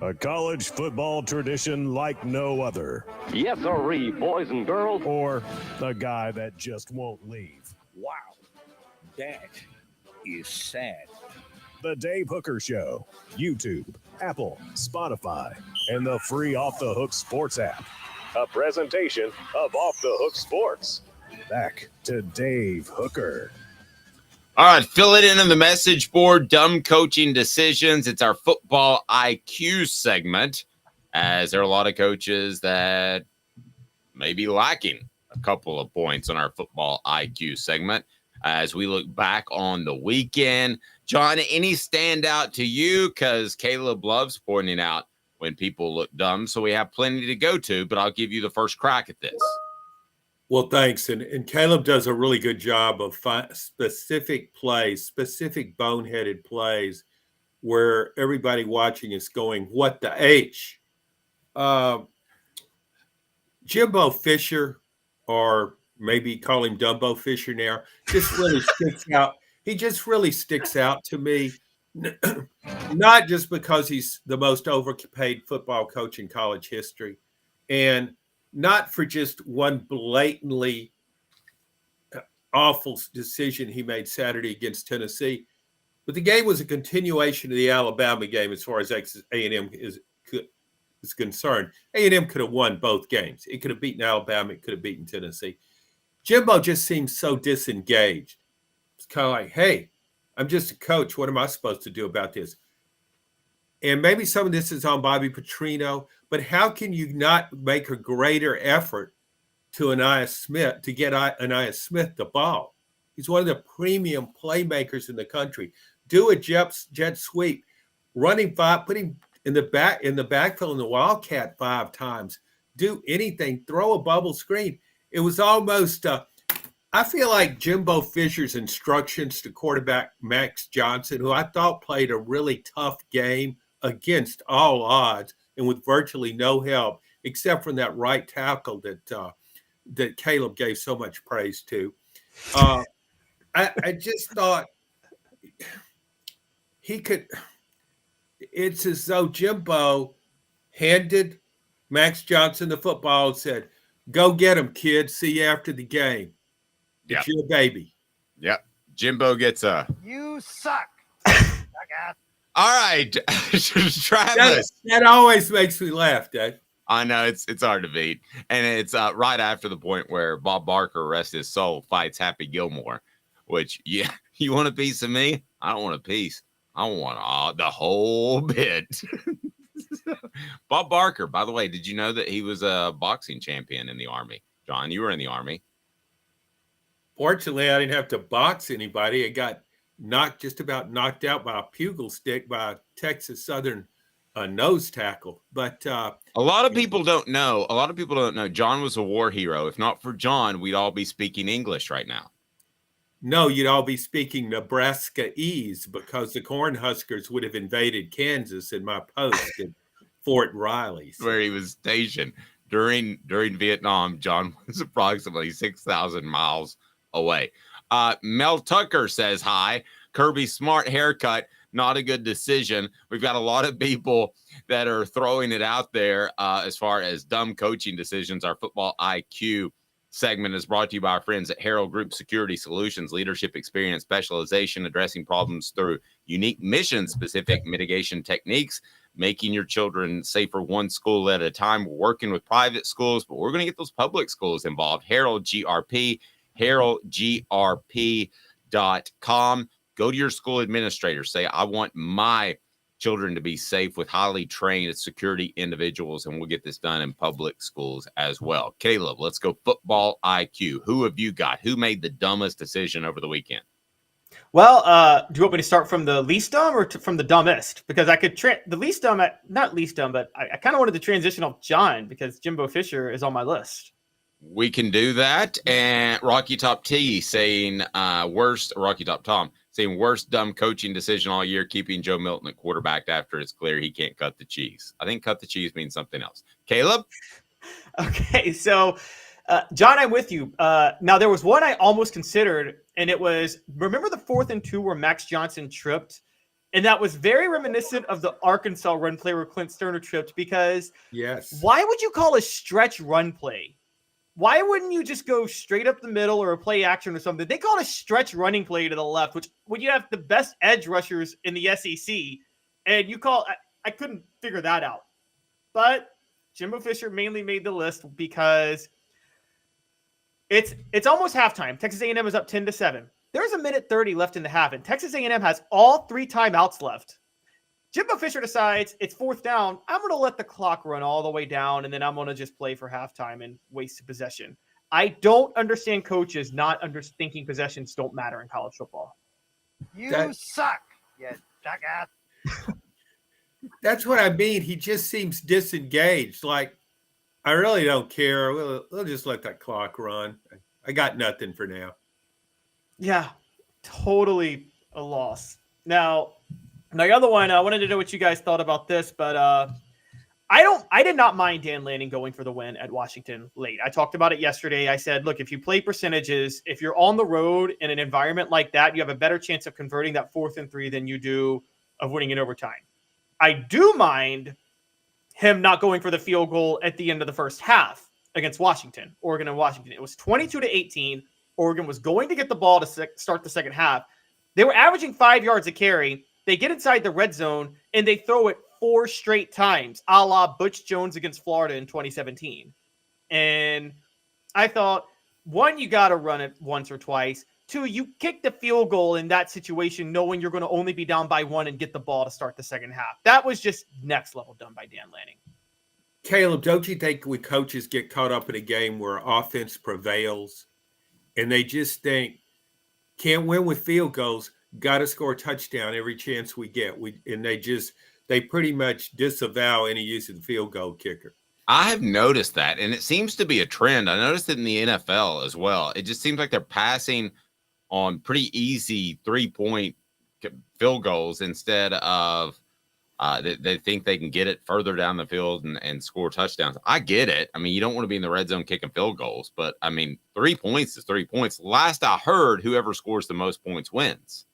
A college football tradition like no other. Yes, sirree, boys and girls. Or a guy that just won't leave. Wow, that is sad. The Dave Hooker Show, YouTube, Apple, Spotify, and the free Off the Hook Sports app. A presentation of Off the Hook Sports. Back to Dave Hooker. All right, fill it in on the message board. Dumb coaching decisions. It's our football IQ segment, as there are a lot of coaches that may be lacking a couple of points on our football IQ segment. As we look back on the weekend, John, any stand out to you? Because Caleb loves pointing out when people look dumb, so we have plenty to go to, but I'll give you the first crack at this. Well, thanks. And Caleb does a really good job of specific plays, specific boneheaded plays where everybody watching is going, what the H? Jimbo Fisher, or maybe call him Dumbo Fisher now, just really sticks out. He just really sticks out to me, not just because he's the most overpaid football coach in college history, and not for just one blatantly awful decision he made Saturday against Tennessee, but the game was a continuation of the Alabama game as far as A&M is concerned. A&M could have won both games. It could have beaten Alabama. It could have beaten Tennessee. Jimbo just seems so disengaged. It's kind of like, hey, I'm just a coach. What am I supposed to do about this? And maybe some of this is on Bobby Petrino, but how can you not make a greater effort to get Anaya Smith the ball? He's one of the premium playmakers in the country. Do a jet sweep, running 5, put him in the backfield in the Wildcat 5 times. Do anything, throw a bubble screen. It was almost I feel like Jimbo Fisher's instructions to quarterback Max Johnson, who I thought played a really tough game against all odds and with virtually no help, except from that right tackle that that Caleb gave so much praise to. I just thought he could. It's as though Jimbo handed Max Johnson the football and said, "Go get him, kid. See you after the game. It's your baby." Yep. Jimbo gets a. You suck. All right, Travis. That always makes me laugh, Dave. I know it's hard to beat, and it's right after the point where Bob Barker, rest his soul, fights Happy Gilmore. Which, yeah, you want a piece of me? I don't want a piece. I want the whole bit. Bob Barker, by the way, did you know that he was a boxing champion in the Army? John, you were in the Army. Fortunately, I didn't have to box anybody. I got just about knocked out by a pugil stick by a Texas Southern nose tackle. But a lot of people don't know. John was a war hero. If not for John, we'd all be speaking English right now. No, you'd all be speaking Nebraska-ese because the Cornhuskers would have invaded Kansas in my post at Fort Riley. Where he was stationed. During Vietnam, John was approximately 6,000 miles away. Mel Tucker says hi. Kirby Smart haircut, not a good decision. We've got a lot of people that are throwing it out there as far as dumb coaching decisions. Our football IQ segment is brought to you by our friends at Herald Group Security Solutions, leadership experience, specialization, addressing problems through unique mission-specific mitigation techniques, making your children safer one school at a time. We're working with private schools, but we're going to get those public schools involved. Herald GRP, heraldgrp.com. Go to your school administrator. Say, I want my children to be safe with highly trained security individuals, and we'll get this done in public schools as well. Caleb, let's go football IQ. Who have you got? Who made the dumbest decision over the weekend? Well, do you want me to start from the least dumb or from the dumbest? Because I could the least dumb, not least dumb, but I kind of wanted to transition off John because Jimbo Fisher is on my list. We can do that. And Rocky Top T saying Rocky Top Tom saying worst dumb coaching decision all year, keeping Joe Milton at quarterback after it's clear he can't cut the cheese. I think cut the cheese means something else. Caleb? Okay, so John, I'm with you. Now, there was one I almost considered, and it was, remember the 4th and 2 where Max Johnson tripped? And that was very reminiscent of the Arkansas run play where Clint Sterner tripped because why would you call a stretch run play? Why wouldn't you just go straight up the middle or a play action or something? They call it a stretch running play to the left, which when you have the best edge rushers in the SEC, and you call – I couldn't figure that out. But Jimbo Fisher mainly made the list because it's almost halftime. Texas A&M is up 10-7. There's a minute 30 left in the half, and Texas A&M has all 3 timeouts left. Jimbo Fisher decides it's 4th down. I'm going to let the clock run all the way down, and then I'm going to just play for halftime and waste a possession. I don't understand coaches not thinking possessions don't matter in college football. You suck, you jackass. That's what I mean. He just seems disengaged. Like, I really don't care. We'll just let that clock run. I got nothing for now. Yeah, totally a loss. Now, the other one, I wanted to know what you guys thought about this, but I did not mind Dan Lanning going for the win at Washington late. I talked about it yesterday. I said, look, if you play percentages, if you're on the road in an environment like that, you have a better chance of converting that 4th and 3 than you do of winning in overtime. I do mind him not going for the field goal at the end of the first half against Washington, Oregon and Washington. It was 22-18. Oregon was going to get the ball to start the second half. They were averaging 5 yards a carry. They get inside the red zone, and they throw it 4 straight times, a la Butch Jones against Florida in 2017. And I thought, 1, you got to run it once or twice. 2, you kick the field goal in that situation knowing you're going to only be down by 1 and get the ball to start the second half. That was just next level done by Dan Lanning. Caleb, don't you think we coaches get caught up in a game where offense prevails and they just think, can't win with field goals, got to score a touchdown every chance we get. They pretty much disavow any use of the field goal kicker. I have noticed that, and it seems to be a trend. I noticed it in the NFL as well. It just seems like they're passing on pretty easy 3-point field goals instead of They think they can get it further down the field and score touchdowns. I get it. I mean, you don't want to be in the red zone kicking field goals, but I mean, 3 points is 3 points. Last I heard, whoever scores the most points wins.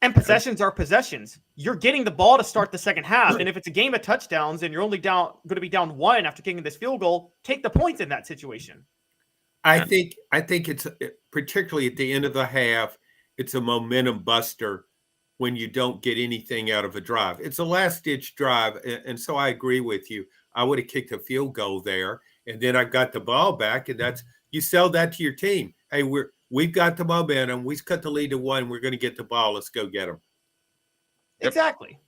And possessions are possessions. You're getting the ball to start the second half. And if it's a game of touchdowns and you're only going to be down 1 after kicking this field goal, take the points in that situation. I think it's particularly at the end of the half, it's a momentum buster when you don't get anything out of a drive. It's a last-ditch drive, and so I agree with you. I would have kicked a field goal there, and then I got the ball back, and you sell that to your team. Hey, we've got the momentum. We've cut the lead to 1. We're going to get the ball. Let's go get them. Exactly.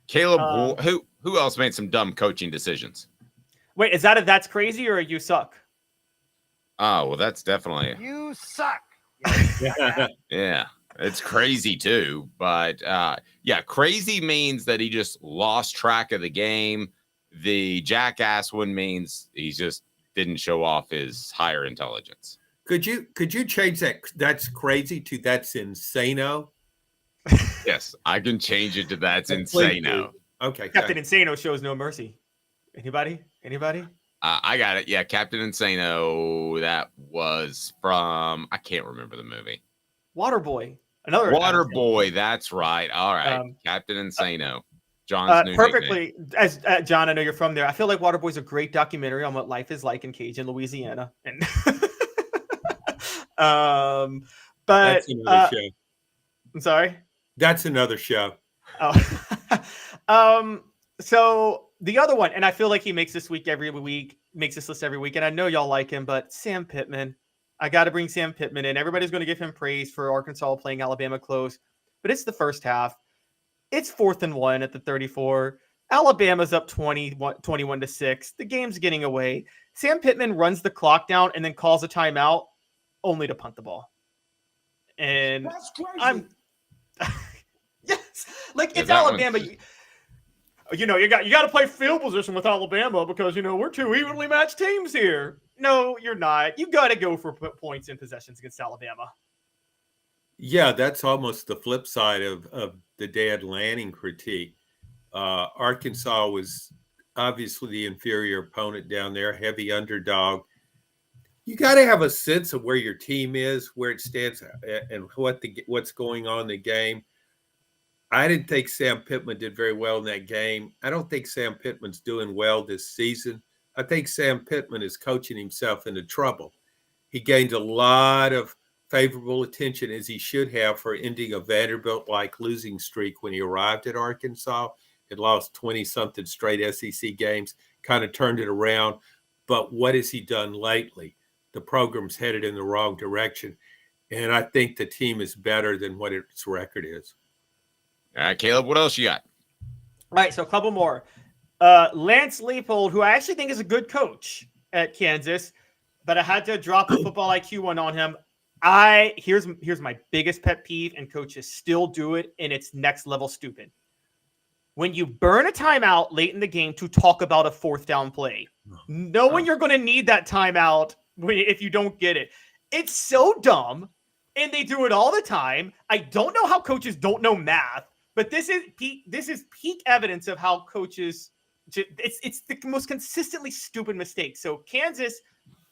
Caleb, who else made some dumb coaching decisions? Wait, is that a that's crazy or a you suck? Oh, well, that's definitely You suck. yeah. It's crazy too, but crazy means that he just lost track of the game. The jackass one means he just didn't show off his higher intelligence. Could you change that? That's crazy to that's insano. Yes, I can change it to that's insano. Okay, Captain Insano shows no mercy. Anybody? I got it. Yeah, Captain Insano. That was from I can't remember the movie. Waterboy. Waterboy. That's right. All right, Captain Insano. John's new perfectly nickname. As John, I know you're from there. I feel like Waterboy's a great documentary on what life is like in Cajun, Louisiana. And but that's another show. I'm sorry. That's another show. Oh, so the other one, and I feel like he makes this list every week, and I know y'all like him, but Sam Pittman. I got to bring Sam Pittman in. Everybody's going to give him praise for Arkansas playing Alabama close, but it's the first half. It's 4th and 1 at the 34. Alabama's up 21-6. The game's getting away. Sam Pittman runs the clock down and then calls a timeout only to punt the ball. And that's crazy. Yes, like it's Alabama. You got to play field position with Alabama because we're 2 evenly matched teams here. No, you're not. You got to go for points in possessions against Alabama. Yeah, that's almost the flip side of the Dad Lanning critique. Arkansas was obviously the inferior opponent down there, heavy underdog. You got to have a sense of where your team is, where it stands, and what's going on in the game. I didn't think Sam Pittman did very well in that game. I don't think Sam Pittman's doing well this season. I think Sam Pittman is coaching himself into trouble. He gained a lot of favorable attention, as he should have, for ending a Vanderbilt-like losing streak when he arrived at Arkansas. Had lost 20-something straight SEC games, kind of turned it around. But what has he done lately? The program's headed in the wrong direction, and I think the team is better than what its record is. All right, Caleb, what else you got? All right, so a couple more. Lance Leipold, who I actually think is a good coach at Kansas, but I had to drop a football IQ one on him. Here's my biggest pet peeve, and coaches still do it, and it's next level stupid. When you burn a timeout late in the game to talk about a 4th down play, knowing you're going to need that timeout if you don't get it, it's so dumb, and they do it all the time. I don't know how coaches don't know math, but this is peak evidence of how coaches. It's the most consistently stupid mistake. So Kansas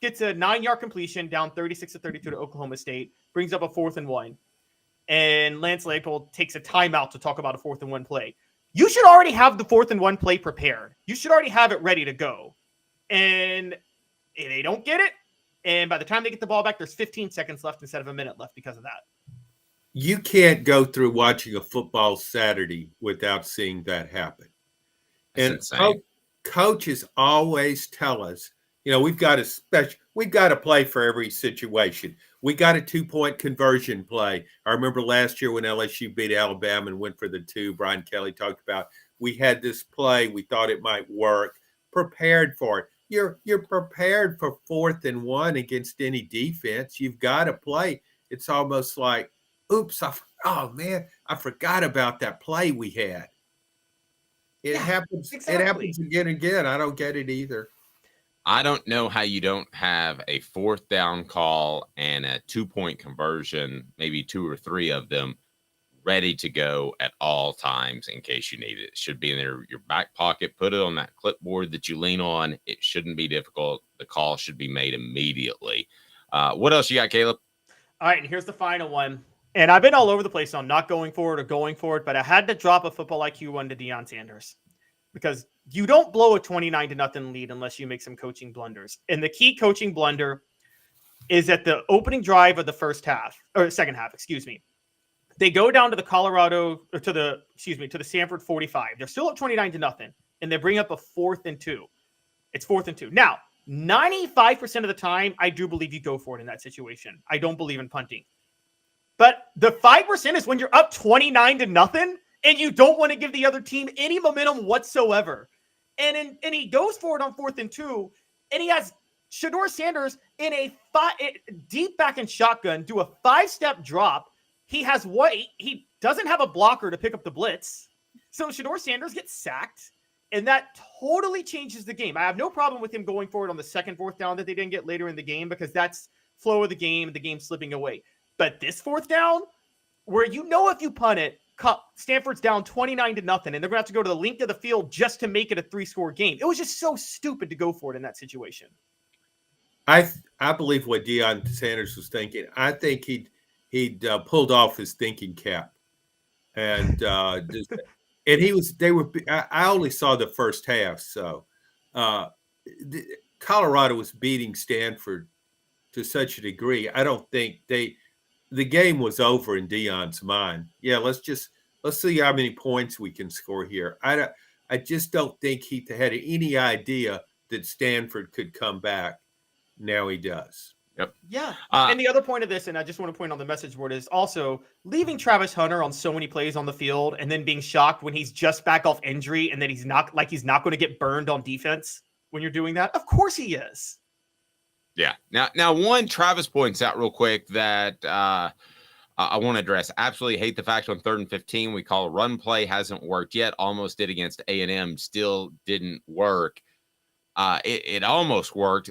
gets a 9-yard completion down 36-32 to Oklahoma State, brings up a 4th and 1, and Lance Leipold takes a timeout to talk about a 4th and 1 play. You should already have the 4th and 1 play prepared. You should already have it ready to go. And they don't get it. And by the time they get the ball back, there's 15 seconds left instead of a minute left because of that. You can't go through watching a football Saturday without seeing that happen. That's and coaches always tell us, we've got to play for every situation. We got a 2-point conversion play. I remember last year when LSU beat Alabama and went for the 2, Brian Kelly talked about, we had this play. We thought it might work. Prepared for it. You're prepared for 4th and 1 against any defense. You've got to play. It's almost like, oops, I forgot about that play we had. It happens. Exactly. It happens again and again. I don't get it either. I don't know how you don't have a 4th down call and a 2-point conversion, maybe 2 or 3 of them, ready to go at all times in case you need it. It should be in your back pocket. Put it on that clipboard that you lean on. It shouldn't be difficult. The call should be made immediately. What else you got, Caleb? All right, and here's the final one. And I've been all over the place on not going forward or going forward, but I had to drop a football IQ one to Deion Sanders because you don't blow a 29-0 lead unless you make some coaching blunders. And the key coaching blunder is at the opening drive of the second half, excuse me. They go down to the Sanford 45. They're still up 29-0, and they bring up a 4th and 2. It's 4th and 2. Now, 95% of the time, I do believe you go for it in that situation. I don't believe in punting. But the 5% is when you're up 29-0, and you don't want to give the other team any momentum whatsoever. And he goes for it on 4th and 2, and he has Shedeur Sanders in a deep back in shotgun, do a 5-step drop. He doesn't have a blocker to pick up the blitz. So Shedeur Sanders gets sacked, and that totally changes the game. I have no problem with him going forward on the second 4th down that they didn't get later in the game because that's flow of the game slipping away. But this 4th down, where if you punt it, Stanford's down 29-0, and they're going to have to go to the length of the field just to make it a 3-score game. It was just so stupid to go for it in that situation. I believe what Deion Sanders was thinking. I think he'd pulled off his thinking cap, and I only saw the first half, so Colorado was beating Stanford to such a degree. I don't think the game was over in Deion's mind. Yeah, let's see how many points we can score here. I just don't think he had any idea that Stanford could come back. Now he does. Yep. Yeah. And the other point of this, and I just want to point on the message board, is also leaving Travis Hunter on so many plays on the field and then being shocked when he's just back off injury and that he's not going to get burned on defense when you're doing that. Of course he is. Yeah. Now, one, Travis points out real quick that I want to address. Absolutely hate the fact on 3rd and 15 we call a run play. Hasn't worked yet. Almost did against A&M. Still didn't work. It almost worked.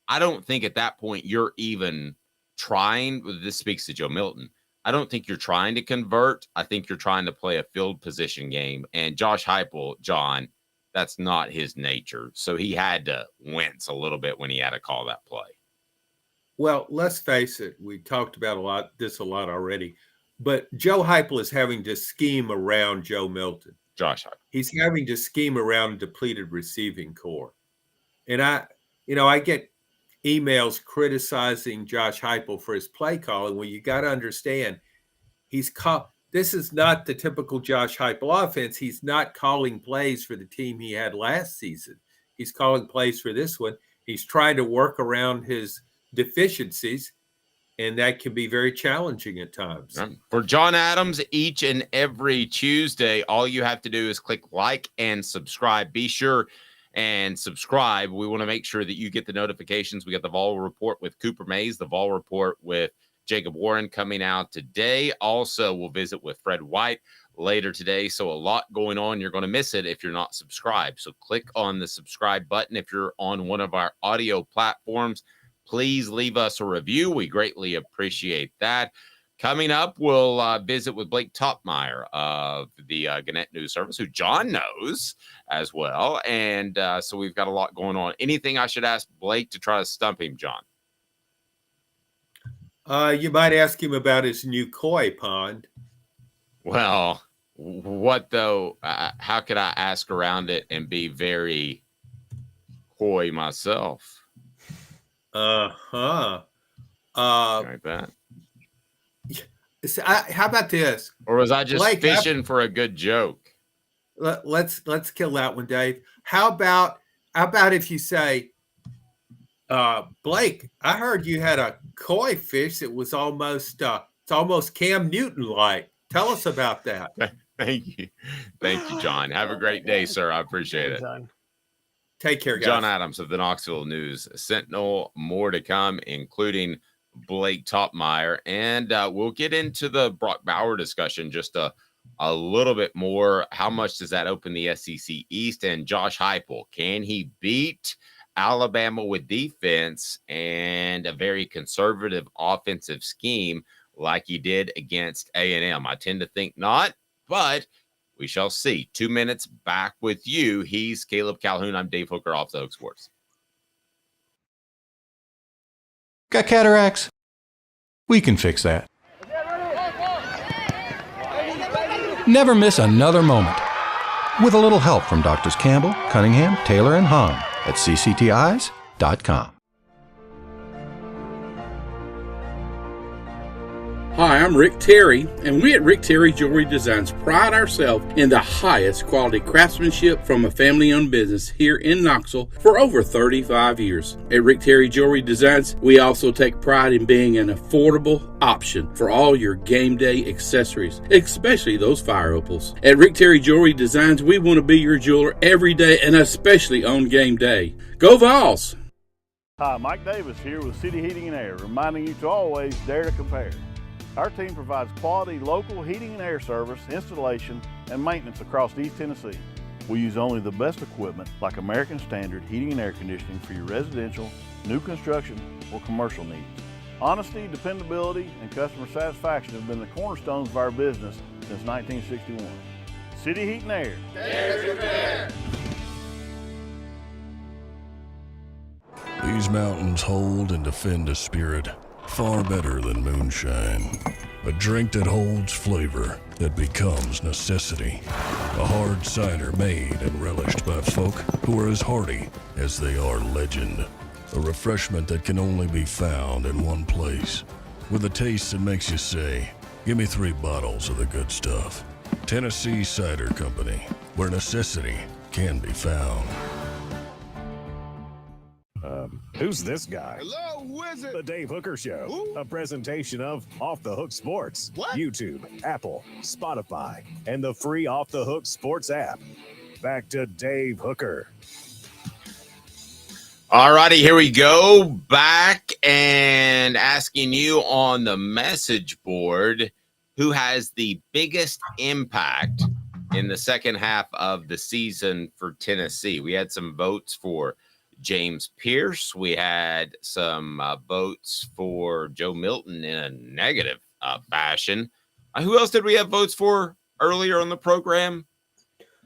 I don't think at that point you're even trying. This speaks to Joe Milton. I don't think you're trying to convert. I think you're trying to play a field position game. And Josh Heupel, John, that's not his nature. So he had to wince a little bit when he had to call that play. Well, let's face it. We talked about a lot already. But Joe Heupel is having to scheme around Joe Milton. Josh Heupel. He's having to scheme around a depleted receiving core. And I get emails criticizing Josh Heupel for his play calling. Well, you got to understand, this is not the typical Josh Heupel offense. He's not calling plays for the team he had last season. He's calling plays for this one. He's trying to work around his deficiencies, and that can be very challenging at times. For John Adams, each and every Tuesday, all you have to do is click like and subscribe. Be sure and subscribe. We want to make sure that you get the notifications. We got the Vol Report with Cooper Mays, the Vol Report with Jacob Warren coming out today. Also, we'll visit with Fred White later today. So a lot going on. You're going to miss it if you're not subscribed. So click on the subscribe button. If you're on one of our audio platforms, please leave us a review. We greatly appreciate that. Coming up, we'll visit with Blake Toppmeyer of the Gannett News Service, who John knows as well. And so we've got a lot going on. Anything I should ask Blake to try to stump him, John? You might ask him about his new koi pond. Well, what though? How could I ask around it and be very coy myself? Like that. How about this? Or was I just Blake, fishing for a good joke? Let's kill that one, Dave. How about if you say, Blake, I heard you had a koi fish that was almost it's almost Cam Newton like. Tell us about that. Thank you, John. Have a great day, sir. I appreciate it. Take care, guys. John Adams of the Knoxville News Sentinel. More to come, including Blake Toppmeyer. And we'll get into the Brock Bauer discussion just a little bit more. How much does that open the SEC East? And Josh Heupel, can he beat Alabama with defense and a very conservative offensive scheme like he did against A&M? I tend to think not, but we shall see. 2 minutes back with you. He's Caleb Calhoun. I'm Dave Hooker, Off the Hook Sports. Got cataracts? We can fix that. Never miss another moment. With a little help from Doctors Campbell, Cunningham, Taylor, and Hahn at cctis.com. Hi, I'm Rick Terry, and we at Rick Terry Jewelry Designs pride ourselves in the highest quality craftsmanship from a family-owned business here in Knoxville for over 35 years. At Rick Terry Jewelry Designs, we also take pride in being an affordable option for all your game day accessories, especially those fire opals. At Rick Terry Jewelry Designs, we want to be your jeweler every day and especially on game day. Go Vols! Hi, Mike Davis here with City Heating and Air, reminding you to always dare to compare. Our team provides quality local heating and air service, installation, and maintenance across East Tennessee. We use only the best equipment like American Standard heating and air conditioning for your residential, new construction, or commercial needs. Honesty, dependability, and customer satisfaction have been the cornerstones of our business since 1961. City Heat and Air. Dare to compare. These mountains hold and defend a spirit far better than moonshine. A drink that holds flavor, that becomes necessity. A hard cider made and relished by folk who are as hearty as they are legend. A refreshment that can only be found in one place, with a taste that makes you say, give me 3 bottles of the good stuff. Tennessee Cider Company, where necessity can be found. Who's this guy? Hello, who is it? The Dave Hooker Show, Who? a presentation of Off the Hook Sports. What? YouTube, Apple, Spotify, and the free Off the Hook Sports app. Back to Dave Hooker. All righty, here we go. Back and asking you on the message board, who has the biggest impact in the second half of the season for Tennessee? We had some votes for James Pearce. We had some votes for Joe Milton in a negative fashion. Who else did we have votes for earlier on the program?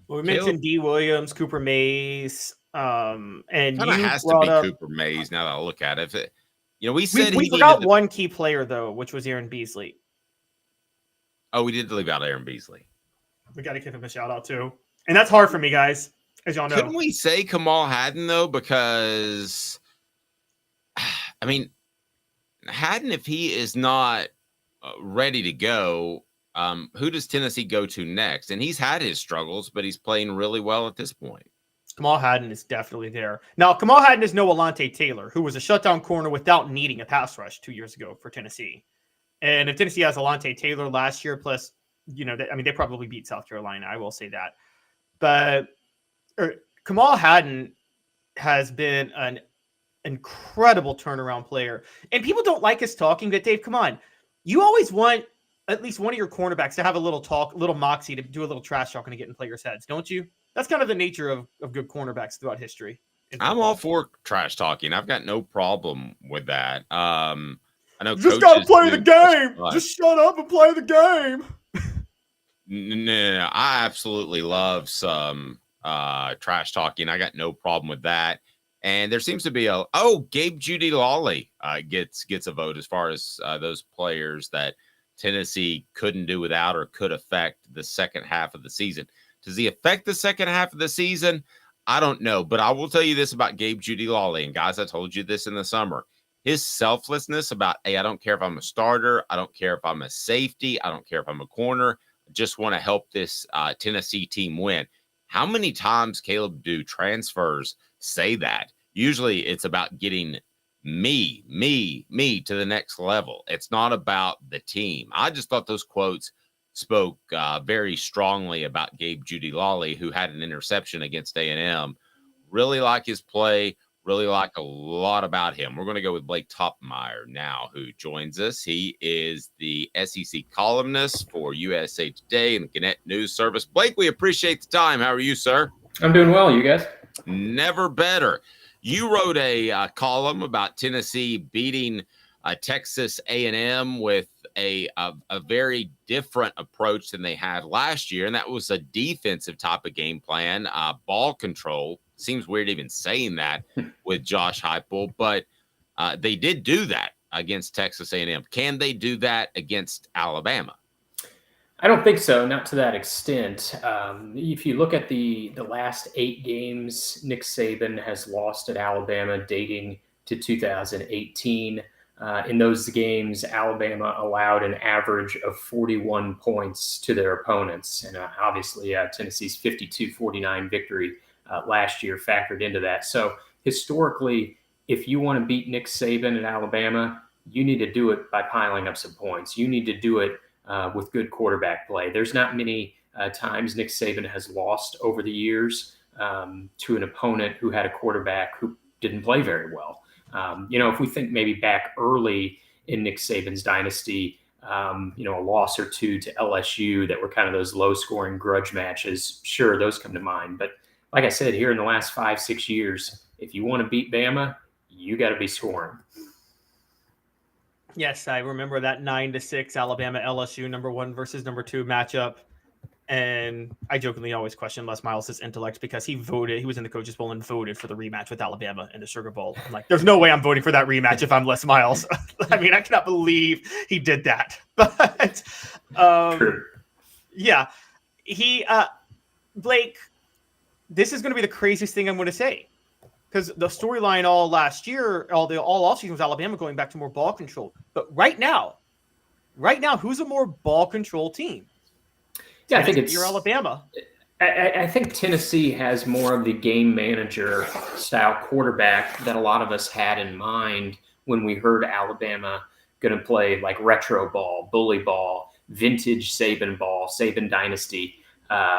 Well, we mentioned Dee Williams, Cooper Mays, and kind of has to be Cooper mays now that I look at it. We said we forgot one key player though, which was Aaron Beasley. Oh, we did leave out Aaron Beasley. We got to give him a shout out too, and that's hard for me, guys. As y'all know. Couldn't we say Kamal Haddon, though? Because, I mean, Haddon, if he is not ready to go, who does Tennessee go to next? And he's had his struggles, but he's playing really well at this point. Kamal Haddon is definitely there. Now, Kamal Haddon is no Alante Taylor, who was a shutdown corner without needing a pass rush 2 years ago for Tennessee. And if Tennessee has Alante Taylor last year, plus, they probably beat South Carolina. I will say that. But Kamal Haddon has been an incredible turnaround player. And people don't like us talking, but Dave, come on. You always want at least one of your cornerbacks to have a little talk, little moxie, to do a little trash talking to get in players' heads, don't you? That's kind of the nature of good cornerbacks throughout history. I'm all for trash talking. I've got no problem with that. I know you just got to play the game. Just shut up and play the game. No. I absolutely love some trash talking. I got no problem with that. And there seems to be Gabe Judy Lawley gets a vote as far as those players that Tennessee couldn't do without or could affect the second half of the season. Does he affect the second half of the season? I don't know, but I will tell you this about Gabe Judy Lawley. And guys, I told you this in the summer. His selflessness about, hey, I don't care if I'm a starter. I don't care if I'm a safety. I don't care if I'm a corner. I just want to help this Tennessee team win. How many times, Caleb, do transfers say that? Usually it's about getting me to the next level. It's not about the team. I just thought those quotes spoke very strongly about Gabe Judy Lawley, who had an interception against A&M. Really like his play. Really like a lot about him. We're going to go with Blake Toppmeyer now, who joins us. He is the SEC columnist for USA Today and the Gannett News Service. Blake, we appreciate the time. How are you, sir? I'm doing well. You guys? Never better. You wrote a column about Tennessee beating Texas A&M with a very different approach than they had last year, and that was a defensive type of game plan, ball control. Seems weird even saying that with Josh Heupel, but they did do that against Texas A&M. Can they do that against Alabama? I don't think so, not to that extent. If you look at the last 8 games Nick Saban has lost at Alabama dating to 2018, in those games, Alabama allowed an average of 41 points to their opponents. And obviously, Tennessee's 52-49 victory last year factored into that. So historically, if you want to beat Nick Saban at Alabama, you need to do it by piling up some points. You need to do it with good quarterback play. There's not many times Nick Saban has lost over the years to an opponent who had a quarterback who didn't play very well. If we think maybe back early in Nick Saban's dynasty, a loss or two to LSU that were kind of those low-scoring grudge matches, sure, those come to mind. But like I said, here in the last 5-6 years, if you want to beat Bama, you got to be scoring. Yes, I remember that 9-6 Alabama LSU number 1 versus number 2 matchup. And I jokingly always question Les Miles' intellect because he was in the Coaches Bowl and voted for the rematch with Alabama in the Sugar Bowl. I'm like, there's no way I'm voting for that rematch if I'm Les Miles. I mean, I cannot believe he did that. But yeah, Blake, this is going to be the craziest thing I'm going to say. Because the storyline all last year, all offseason was Alabama going back to more ball control. But right now, who's a more ball control team? Yeah, I think it's Alabama. I think Tennessee has more of the game manager style quarterback that a lot of us had in mind when we heard Alabama going to play like retro ball, bully ball, vintage Saban ball, Saban dynasty,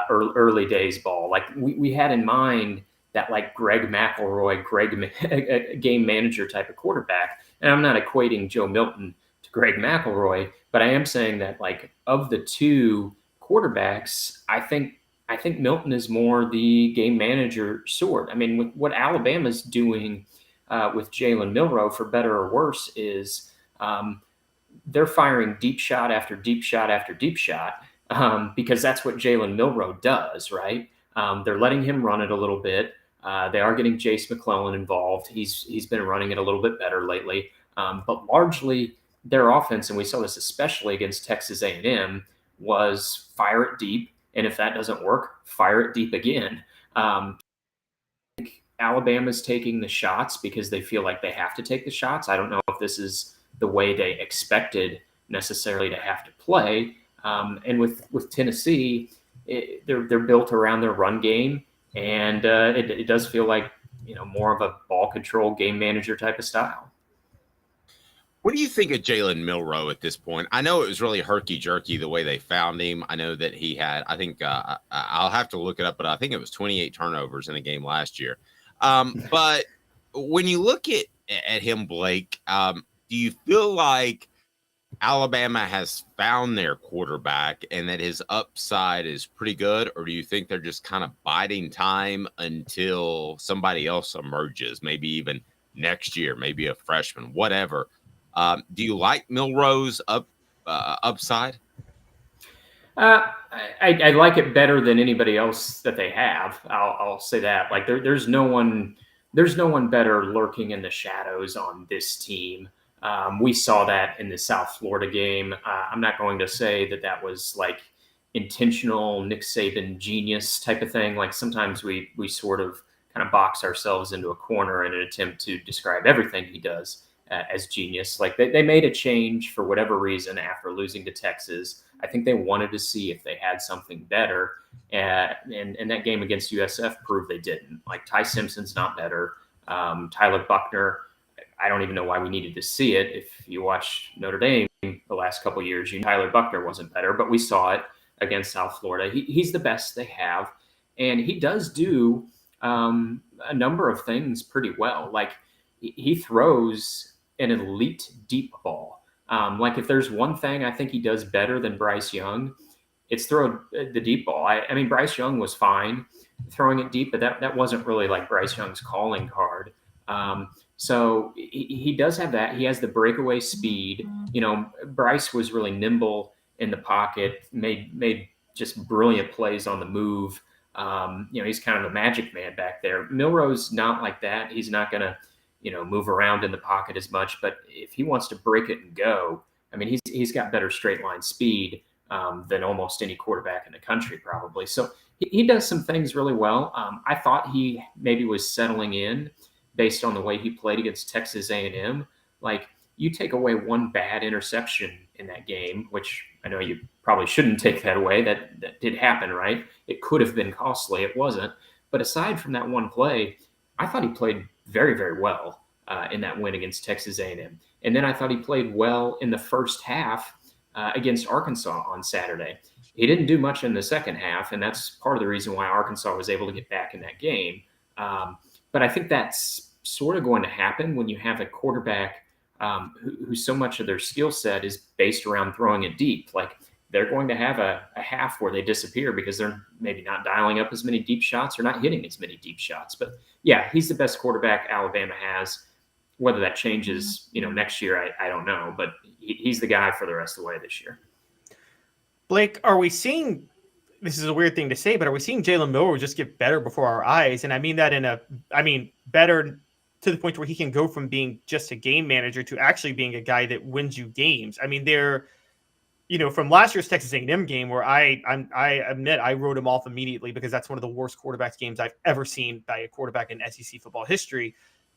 early days ball. Like we had in mind that like Greg McElroy, game manager type of quarterback. And I'm not equating Joe Milton to Greg McElroy, but I am saying that like of the two quarterbacks, I think Milton is more the game manager sort. I mean, with what Alabama's doing with Jalen Milroe, for better or worse, is they're firing deep shot after deep shot after deep shot because that's what Jalen Milroe does, right? They're letting him run it a little bit. They are getting Jace McClellan involved. He's been running it a little bit better lately. But largely their offense, and we saw this especially against Texas A&M, was fire it deep. And if that doesn't work, fire it deep again. I think Alabama's taking the shots because they feel like they have to take the shots. I don't know if this is the way they expected necessarily to have to play. And with Tennessee, they're built around their run game. And it does feel like, more of a ball control game manager type of style. What do you think of Jalen Milroe at this point? I know it was really herky-jerky the way they found him. I know that he had, I think, I'll have to look it up, but I think it was 28 turnovers in a game last year. But when you look at him, Blake, do you feel like Alabama has found their quarterback and that his upside is pretty good? Or do you think they're just kind of biding time until somebody else emerges, maybe even next year, maybe a freshman, whatever? Do you like Milroe's upside? I like it better than anybody else that they have. I'll say that. Like there's no one better lurking in the shadows on this team. We saw that in the South Florida game. I'm not going to say that was like intentional Nick Saban genius type of thing. Like sometimes we sort of kind of box ourselves into a corner in an attempt to describe everything he does as genius. Like they made a change for whatever reason after losing to Texas. I think they wanted to see if they had something better. And that game against USF proved they didn't. Like Ty Simpson's not better. Tyler Buckner, I don't even know why we needed to see it. If you watch Notre Dame the last couple of years, Tyler Buckner wasn't better, but we saw it against South Florida. He's the best they have. And he does do a number of things pretty well. Like he throws an elite deep ball. Like if there's one thing I think he does better than Bryce Young, it's throw the deep ball. I mean, Bryce Young was fine throwing it deep, but that wasn't really like Bryce Young's calling card. So he does have that. He has the breakaway speed. Bryce was really nimble in the pocket, made just brilliant plays on the move. He's kind of a magic man back there. Milroe's not like that. He's not going to, move around in the pocket as much. But if he wants to break it and go, I mean, he's got better straight line speed than almost any quarterback in the country, probably. So he does some things really well. I thought he maybe was settling in based on the way he played against Texas A&M. Like, you take away one bad interception in that game, which I know you probably shouldn't take that away. That did happen, right? It could have been costly. It wasn't. But aside from that one play, I thought he played very, very well in that win against Texas A&M. And then I thought he played well in the first half against Arkansas on Saturday. He didn't do much in the second half, and that's part of the reason why Arkansas was able to get back in that game. But I think that's sort of going to happen when you have a quarterback who so much of their skill set is based around throwing it deep. Like, they're going to have a half where they disappear because they're maybe not dialing up as many deep shots or not hitting as many deep shots. But yeah, he's the best quarterback Alabama has. Whether that changes, next year, I don't know. But he's the guy for the rest of the way this year. Blake, are we seeing, this is a weird thing to say, but are we seeing Jalen Milroe just get better before our eyes? And I mean that better to the point where he can go from being just a game manager to actually being a guy that wins you games. I mean, from last year's Texas A&M game where I admit I wrote him off immediately because that's one of the worst quarterbacks games I've ever seen by a quarterback in SEC football history.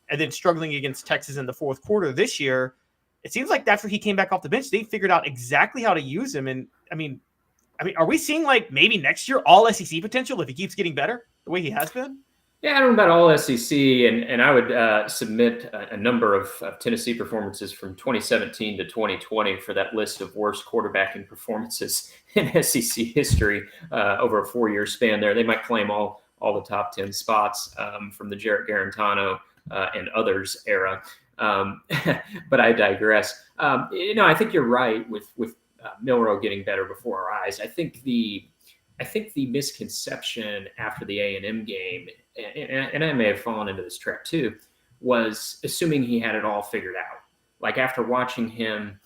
And then struggling against Texas in the fourth quarter this year, it seems like after he came back off the bench, they figured out exactly how to use him. And I mean, are we seeing like maybe next year all SEC potential if he keeps getting better the way he has been? Yeah, I don't know about all SEC, and I would submit a number of Tennessee performances from 2017 to 2020 for that list of worst quarterbacking performances in SEC history over a 4-year span there. They might claim all the top 10 spots from the Jarrett Garantano and others era. But I digress. I think you're right with Milroe getting better before our eyes. I think the misconception after the A&M game, and I may have fallen into this trap too, was assuming he had it all figured out. Like, after watching him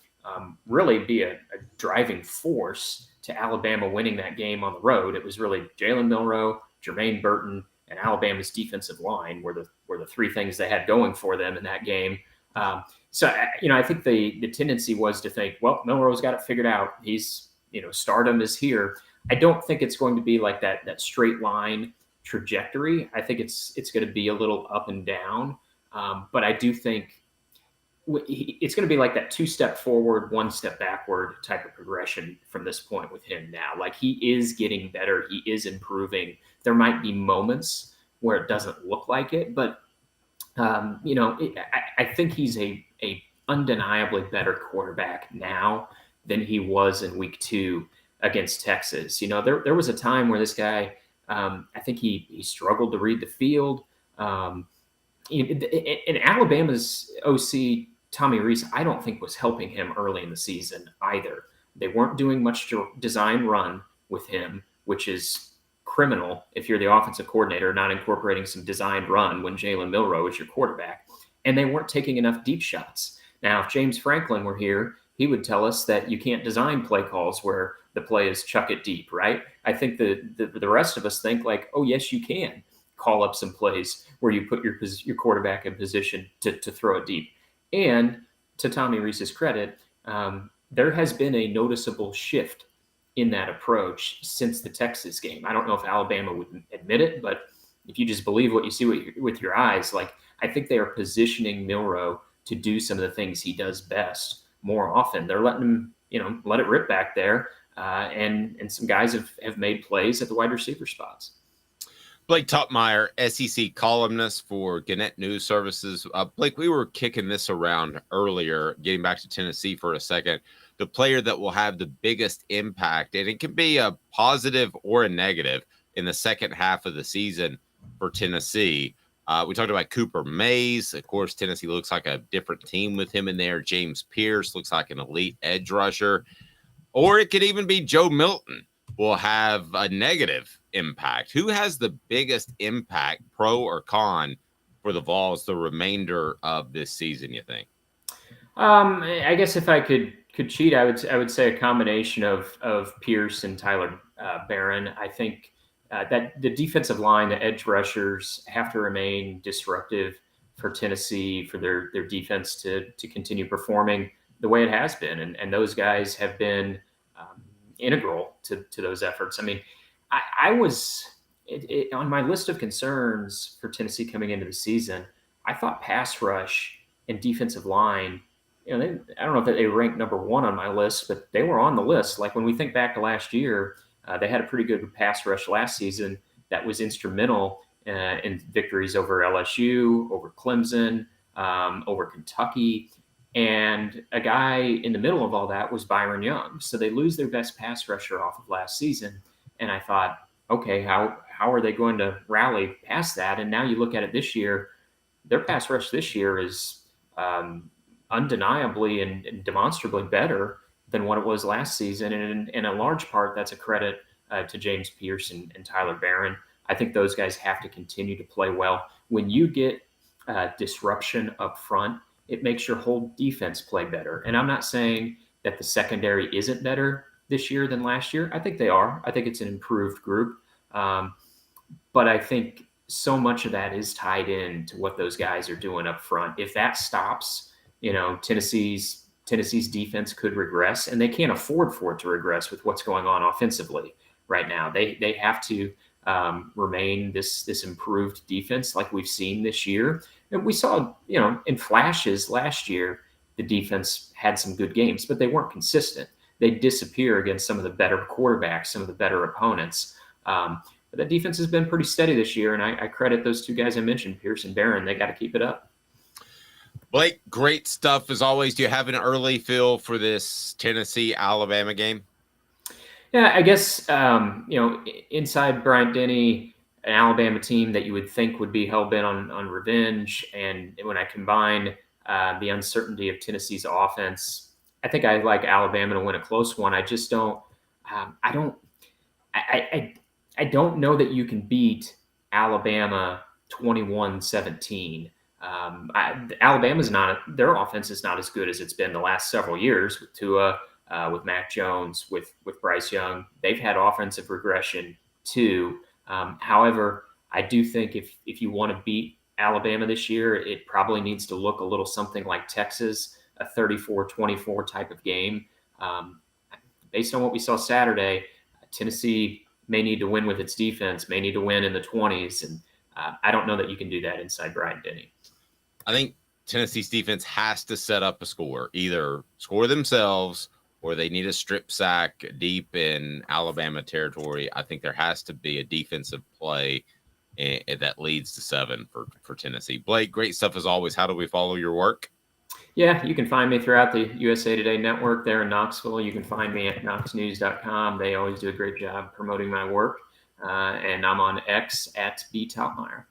really be a driving force to Alabama winning that game on the road, it was really Jalen Milroe, Jermaine Burton, and Alabama's defensive line were the three things they had going for them in that game. So I think the tendency was to think, well, Milroe's got it figured out. He's, stardom is here. I don't think it's going to be like that straight line trajectory. I think it's going to be a little up and down. But I do think it's going to be like that 2-step forward, 1-step backward type of progression from this point with him now. Like, he is getting better. He is improving. There might be moments where it doesn't look like it, but I think he's a undeniably better quarterback now than he was in week 2 against Texas. There was a time where this guy, I think he struggled to read the field. And Alabama's OC, Tommy Rees, I don't think was helping him early in the season either. They weren't doing much to design run with him, which is criminal if you're the offensive coordinator, not incorporating some designed run when Jalen Milroe is your quarterback. And they weren't taking enough deep shots. Now, if James Franklin were here, he would tell us that you can't design play calls where the play is chuck it deep, right? I think the rest of us think like, oh, yes, you can call up some plays where you put your quarterback in position to throw it deep. And to Tommy Rees's credit, there has been a noticeable shift in that approach since the Texas game. I don't know if Alabama would admit it, but if you just believe what you see with your eyes, like, I think they are positioning Milroe to do some of the things he does best more often. They're letting him, let it rip back there. And some guys have made plays at the wide receiver spots. Blake Toppmeyer, SEC columnist for Gannett News Services. Blake, we were kicking this around earlier, getting back to Tennessee for a second. The player that will have the biggest impact, and it can be a positive or a negative in the second half of the season for Tennessee. We talked about Cooper Mays. Of course, Tennessee looks like a different team with him in there. James Pearce looks like an elite edge rusher. Or it could even be Joe Milton will have a negative impact. Who has the biggest impact, pro or con, for the Vols the remainder of this season, you think? I guess if I could cheat, I would say a combination of Pearce and Tyler Barron. I think that the defensive line, the edge rushers, have to remain disruptive for Tennessee, for their defense to continue performing the way it has been, and those guys have been integral to those efforts. I mean, I was on my list of concerns for Tennessee coming into the season. I thought pass rush and defensive line, I don't know if they ranked number one on my list, but they were on the list. Like when we think back to last year, they had a pretty good pass rush last season that was instrumental in victories over LSU, over Clemson, over Kentucky. And a guy in the middle of all that was Byron Young. So they lose their best pass rusher off of last season. And I thought, okay, how are they going to rally past that? And now you look at it this year, their pass rush this year is undeniably and demonstrably better than what it was last season. And in a large part, that's a credit to James Pearce and Tyler Barron. I think those guys have to continue to play well. When you get disruption up front, it makes your whole defense play better. And I'm not saying that the secondary isn't better this year than last year. I think they are. I think it's an improved group. But I think so much of that is tied in to what those guys are doing up front. If that stops, Tennessee's defense could regress, and they can't afford for it to regress with what's going on offensively right now. They have to remain this improved defense like we've seen this year. And we saw, in flashes last year, the defense had some good games, but they weren't consistent. They disappear against some of the better quarterbacks, some of the better opponents. But the defense has been pretty steady this year, and I credit those two guys I mentioned, Pearce and Barron. They got to keep it up. Blake, great stuff as always. Do you have an early feel for this Tennessee-Alabama game? Yeah, I guess, inside Bryant-Denny, an Alabama team that you would think would be hell-bent on revenge, and when I combine the uncertainty of Tennessee's offense, I think I like Alabama to win a close one. I just don't I don't know that you can beat Alabama 21-17. Alabama's their offense is not as good as it's been the last several years with Tua, with Mac Jones, with Bryce Young. They've had offensive regression too. However, I do think if you want to beat Alabama this year, it probably needs to look a little something like Texas, a 34-24 type of game. Based on what we saw Saturday, Tennessee may need to win with its defense, may need to win in the 20s. And I don't know that you can do that inside Bryant-Denny. I think Tennessee's defense has to set up a score, either score themselves or they need a strip sack deep in Alabama territory. I think there has to be a defensive play that leads to 7 for Tennessee. Blake, great stuff as always. How do we follow your work? Yeah, you can find me throughout the USA Today network there in Knoxville. You can find me at knoxnews.com. They always do a great job promoting my work. And I'm on X at @btoppmeyer.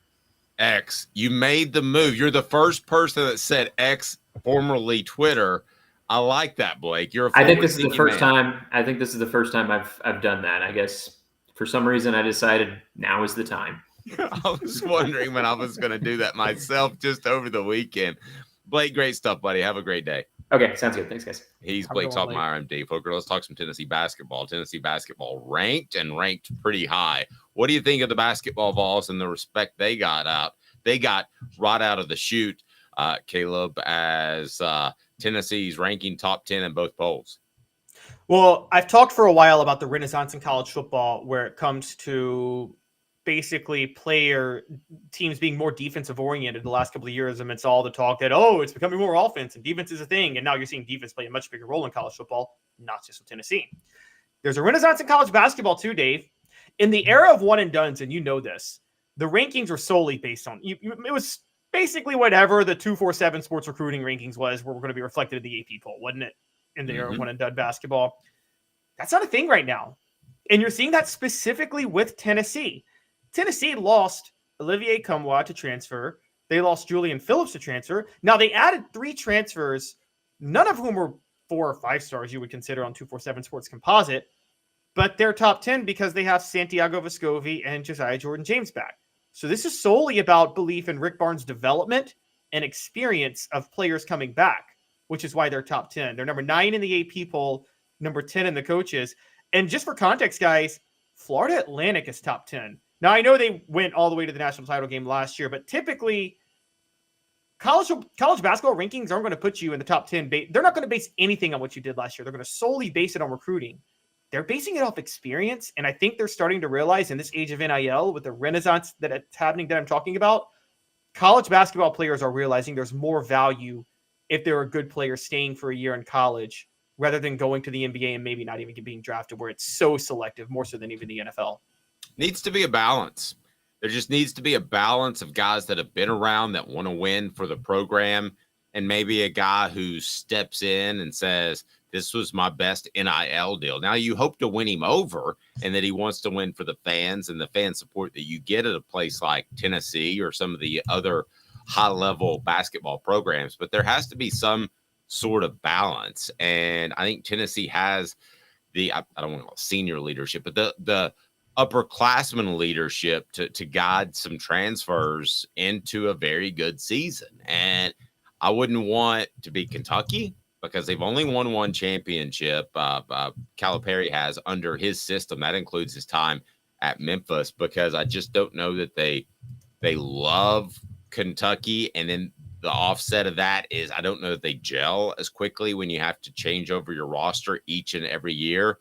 X, you made the move. You're the first person that said X, formerly Twitter. I like that, Blake. I think this is the first time. I think this is the first time I've done that. I guess for some reason I decided now is the time. I was wondering when I was going to do that myself just over the weekend. Blake, great stuff, buddy. Have a great day. Okay, sounds good. Thanks, guys. He's Blake Toppmeyer. I'm Dave Hooker. Let's talk some Tennessee basketball. Tennessee basketball ranked pretty high. What do you think of the basketball Vols and the respect they got out? They got right out of the chute, Caleb, as Tennessee's ranking top 10 in both polls. Well, I've talked for a while about the renaissance in college football where it comes to basically player teams being more defensive oriented the last couple of years amidst all the talk that, it's becoming more offense and defense is a thing. And now you're seeing defense play a much bigger role in college football, not just with Tennessee. There's a renaissance in college basketball too, Dave. In the era of one and dones, and you know this, the rankings were solely based on, it was basically whatever the 247 sports recruiting rankings was, where we're going to be reflected in the AP poll, wasn't it? In the era of one and done basketball. That's not a thing right now. And you're seeing that specifically with Tennessee. Tennessee lost Olivier Cumwa to transfer. They lost Julian Phillips to transfer. Now, they added 3 transfers, none of whom were 4 or 5 stars you would consider on 247 Sports Composite, but they're top 10 because they have Santiago Vescovi and Josiah Jordan-James back. So this is solely about belief in Rick Barnes' development and experience of players coming back, which is why they're top 10. They're number 9 in the AP poll, number 10 in the coaches. And just for context, guys, Florida Atlantic is top 10. Now, I know they went all the way to the national title game last year, but typically college basketball rankings aren't going to put you in the top 10. They're not going to base anything on what you did last year. They're going to solely base it on recruiting. They're basing it off experience, and I think they're starting to realize in this age of NIL, with the renaissance that it's happening that I'm talking about, college basketball players are realizing there's more value if they're a good player staying for a year in college rather than going to the NBA and maybe not even being drafted, where it's so selective, more so than even the NFL. Needs to be a balance. There just needs to be a balance of guys that have been around that want to win for the program, and maybe a guy who steps in and says, this was my best NIL deal. Now, you hope to win him over and that he wants to win for the fans and the fan support that you get at a place like Tennessee or some of the other high-level basketball programs. But there has to be some sort of balance. And I think Tennessee has the, I don't want to call it senior leadership, but the upperclassmen leadership to guide some transfers into a very good season. And I wouldn't want to be Kentucky, because they've only won one championship. Calipari has under his system. That includes his time at Memphis, because I just don't know that they love Kentucky. And then the offset of that is I don't know that they gel as quickly when you have to change over your roster each and every year.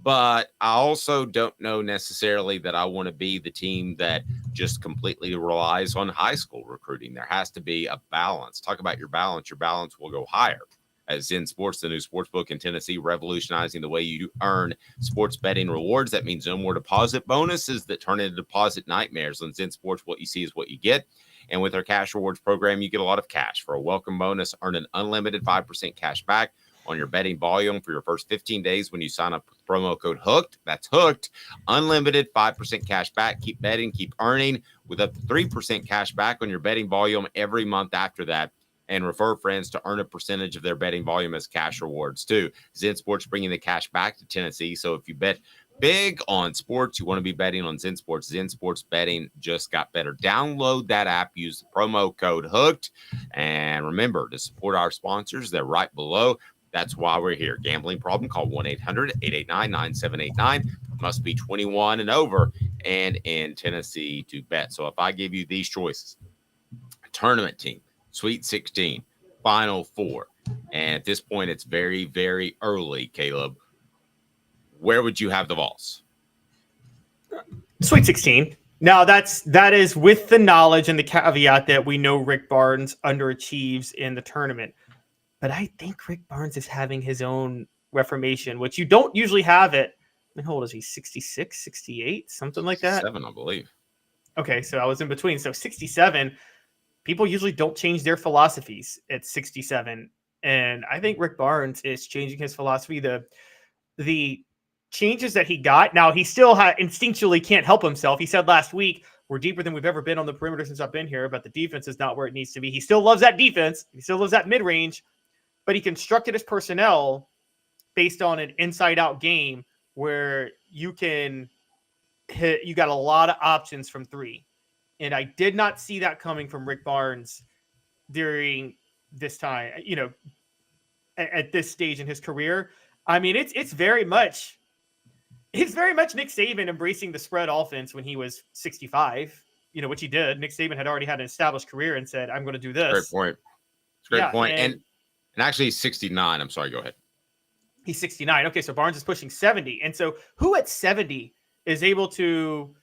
But I also don't know necessarily that I want to be the team that just completely relies on high school recruiting. There has to be a balance. Talk about your balance. Your balance will go higher. As Zen Sports, the new sportsbook in Tennessee, revolutionizing the way you earn sports betting rewards. That means no more deposit bonuses that turn into deposit nightmares. On Zen Sports, what you see is what you get. And with our cash rewards program, you get a lot of cash. For a welcome bonus, earn an unlimited 5% cash back on your betting volume for your first 15 days when you sign up with promo code HOOKED. That's HOOKED. Unlimited 5% cash back. Keep betting, keep earning with up to 3% cash back on your betting volume every month after that. And refer friends to earn a percentage of their betting volume as cash rewards too. Zen Sports bringing the cash back to Tennessee. So if you bet big on sports, you want to be betting on Zen Sports. Zen Sports betting just got better. Download that app. Use the promo code HOOKED. And remember to support our sponsors. They're right below. That's why we're here. Gambling problem? Call 1-800-889-9789. Must be 21 and over and in Tennessee to bet. So if I give you these choices, a tournament team, Sweet 16, Final Four. And at this point, it's very, very early, Caleb. Where would you have the Vols? Sweet 16. Now, that is with the knowledge and the caveat that we know Rick Barnes underachieves in the tournament. But I think Rick Barnes is having his own reformation, which you don't usually have it. How old is he? 66, 68, something like that? 7, I believe. Okay, so I was in between. So 67. People usually don't change their philosophies at 67. And I think Rick Barnes is changing his philosophy. The changes that he got, now he still instinctually can't help himself. He said last week, we're deeper than we've ever been on the perimeter since I've been here, but the defense is not where it needs to be. He still loves that defense. He still loves that mid-range, but he constructed his personnel based on an inside-out game where you got a lot of options from three. And I did not see that coming from Rick Barnes during this time, at this stage in his career. I mean, it's very much Nick Saban embracing the spread offense when he was 65, which he did. Nick Saban had already had an established career and said, I'm going to do this. Great point. It's a great point. And actually he's 69. I'm sorry, go ahead. He's 69. Okay, so Barnes is pushing 70. And so who at 70 is able to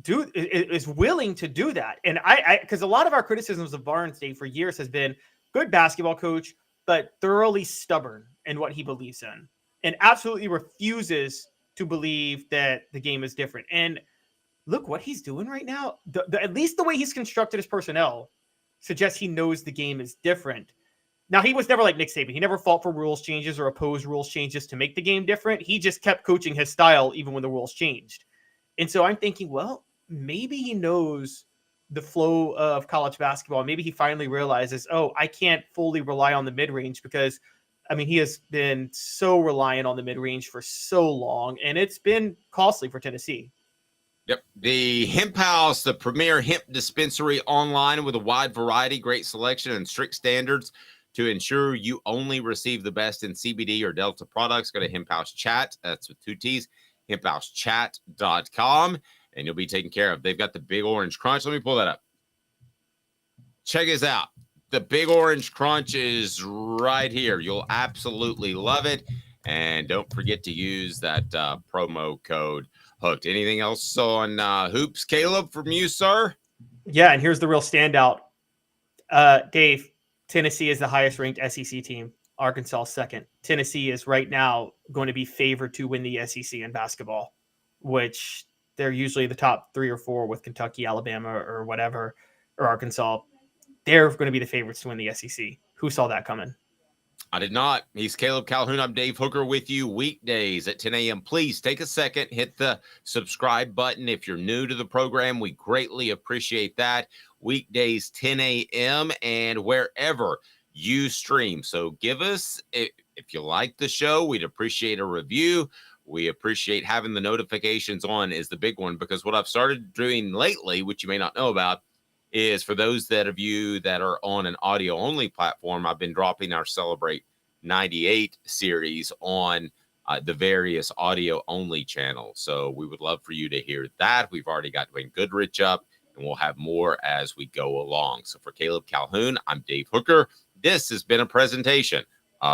is willing to do that? And because a lot of our criticisms of Barnes, Dave, for years has been good basketball coach, but thoroughly stubborn in what he believes in and absolutely refuses to believe that the game is different. And look what he's doing right now. At least the way he's constructed his personnel suggests he knows the game is different. Now, he was never like Nick Saban. He never fought for rules changes or opposed rules changes to make the game different. He just kept coaching his style even when the rules changed. And so I'm thinking, well, maybe he knows the flow of college basketball. Maybe he finally realizes, I can't fully rely on the mid-range because, he has been so reliant on the mid-range for so long, and it's been costly for Tennessee. Yep. The Hemp House, the premier hemp dispensary online with a wide variety, great selection, and strict standards to ensure you only receive the best in CBD or Delta products. Go to Hemp House Chat. That's with 2 T's, hemphousechat.com, and you'll be taken care of. They've got the Big Orange Crunch. Let me pull that up. Check this out. The Big Orange Crunch is right here. You'll absolutely love it. And don't forget to use that promo code Hooked. Anything else on hoops, Caleb, from you, sir? Yeah, and here's the real standout. Dave, Tennessee is the highest ranked SEC team. Arkansas second. Tennessee is right now going to be favored to win the SEC in basketball, which they're usually the top 3 or 4 with Kentucky, Alabama, or whatever, or Arkansas. They're going to be the favorites to win the SEC. Who saw that coming? I did not. He's Caleb Calhoun. I'm Dave Hooker with you weekdays at 10 a.m. Please take a second, hit the subscribe button. If you're new to the program, we greatly appreciate that. Weekdays, 10 a.m. and wherever you stream. So give us, if you like the show, we'd appreciate a review. We appreciate having the notifications on is the big one, because what I've started doing lately, which you may not know about, is for those of you that are on an audio-only platform, I've been dropping our Celebrate 98 series on the various audio-only channels. So we would love for you to hear that. We've already got Dwayne Goodrich up, and we'll have more as we go along. So for Caleb Calhoun, I'm Dave Hooker. This has been a presentation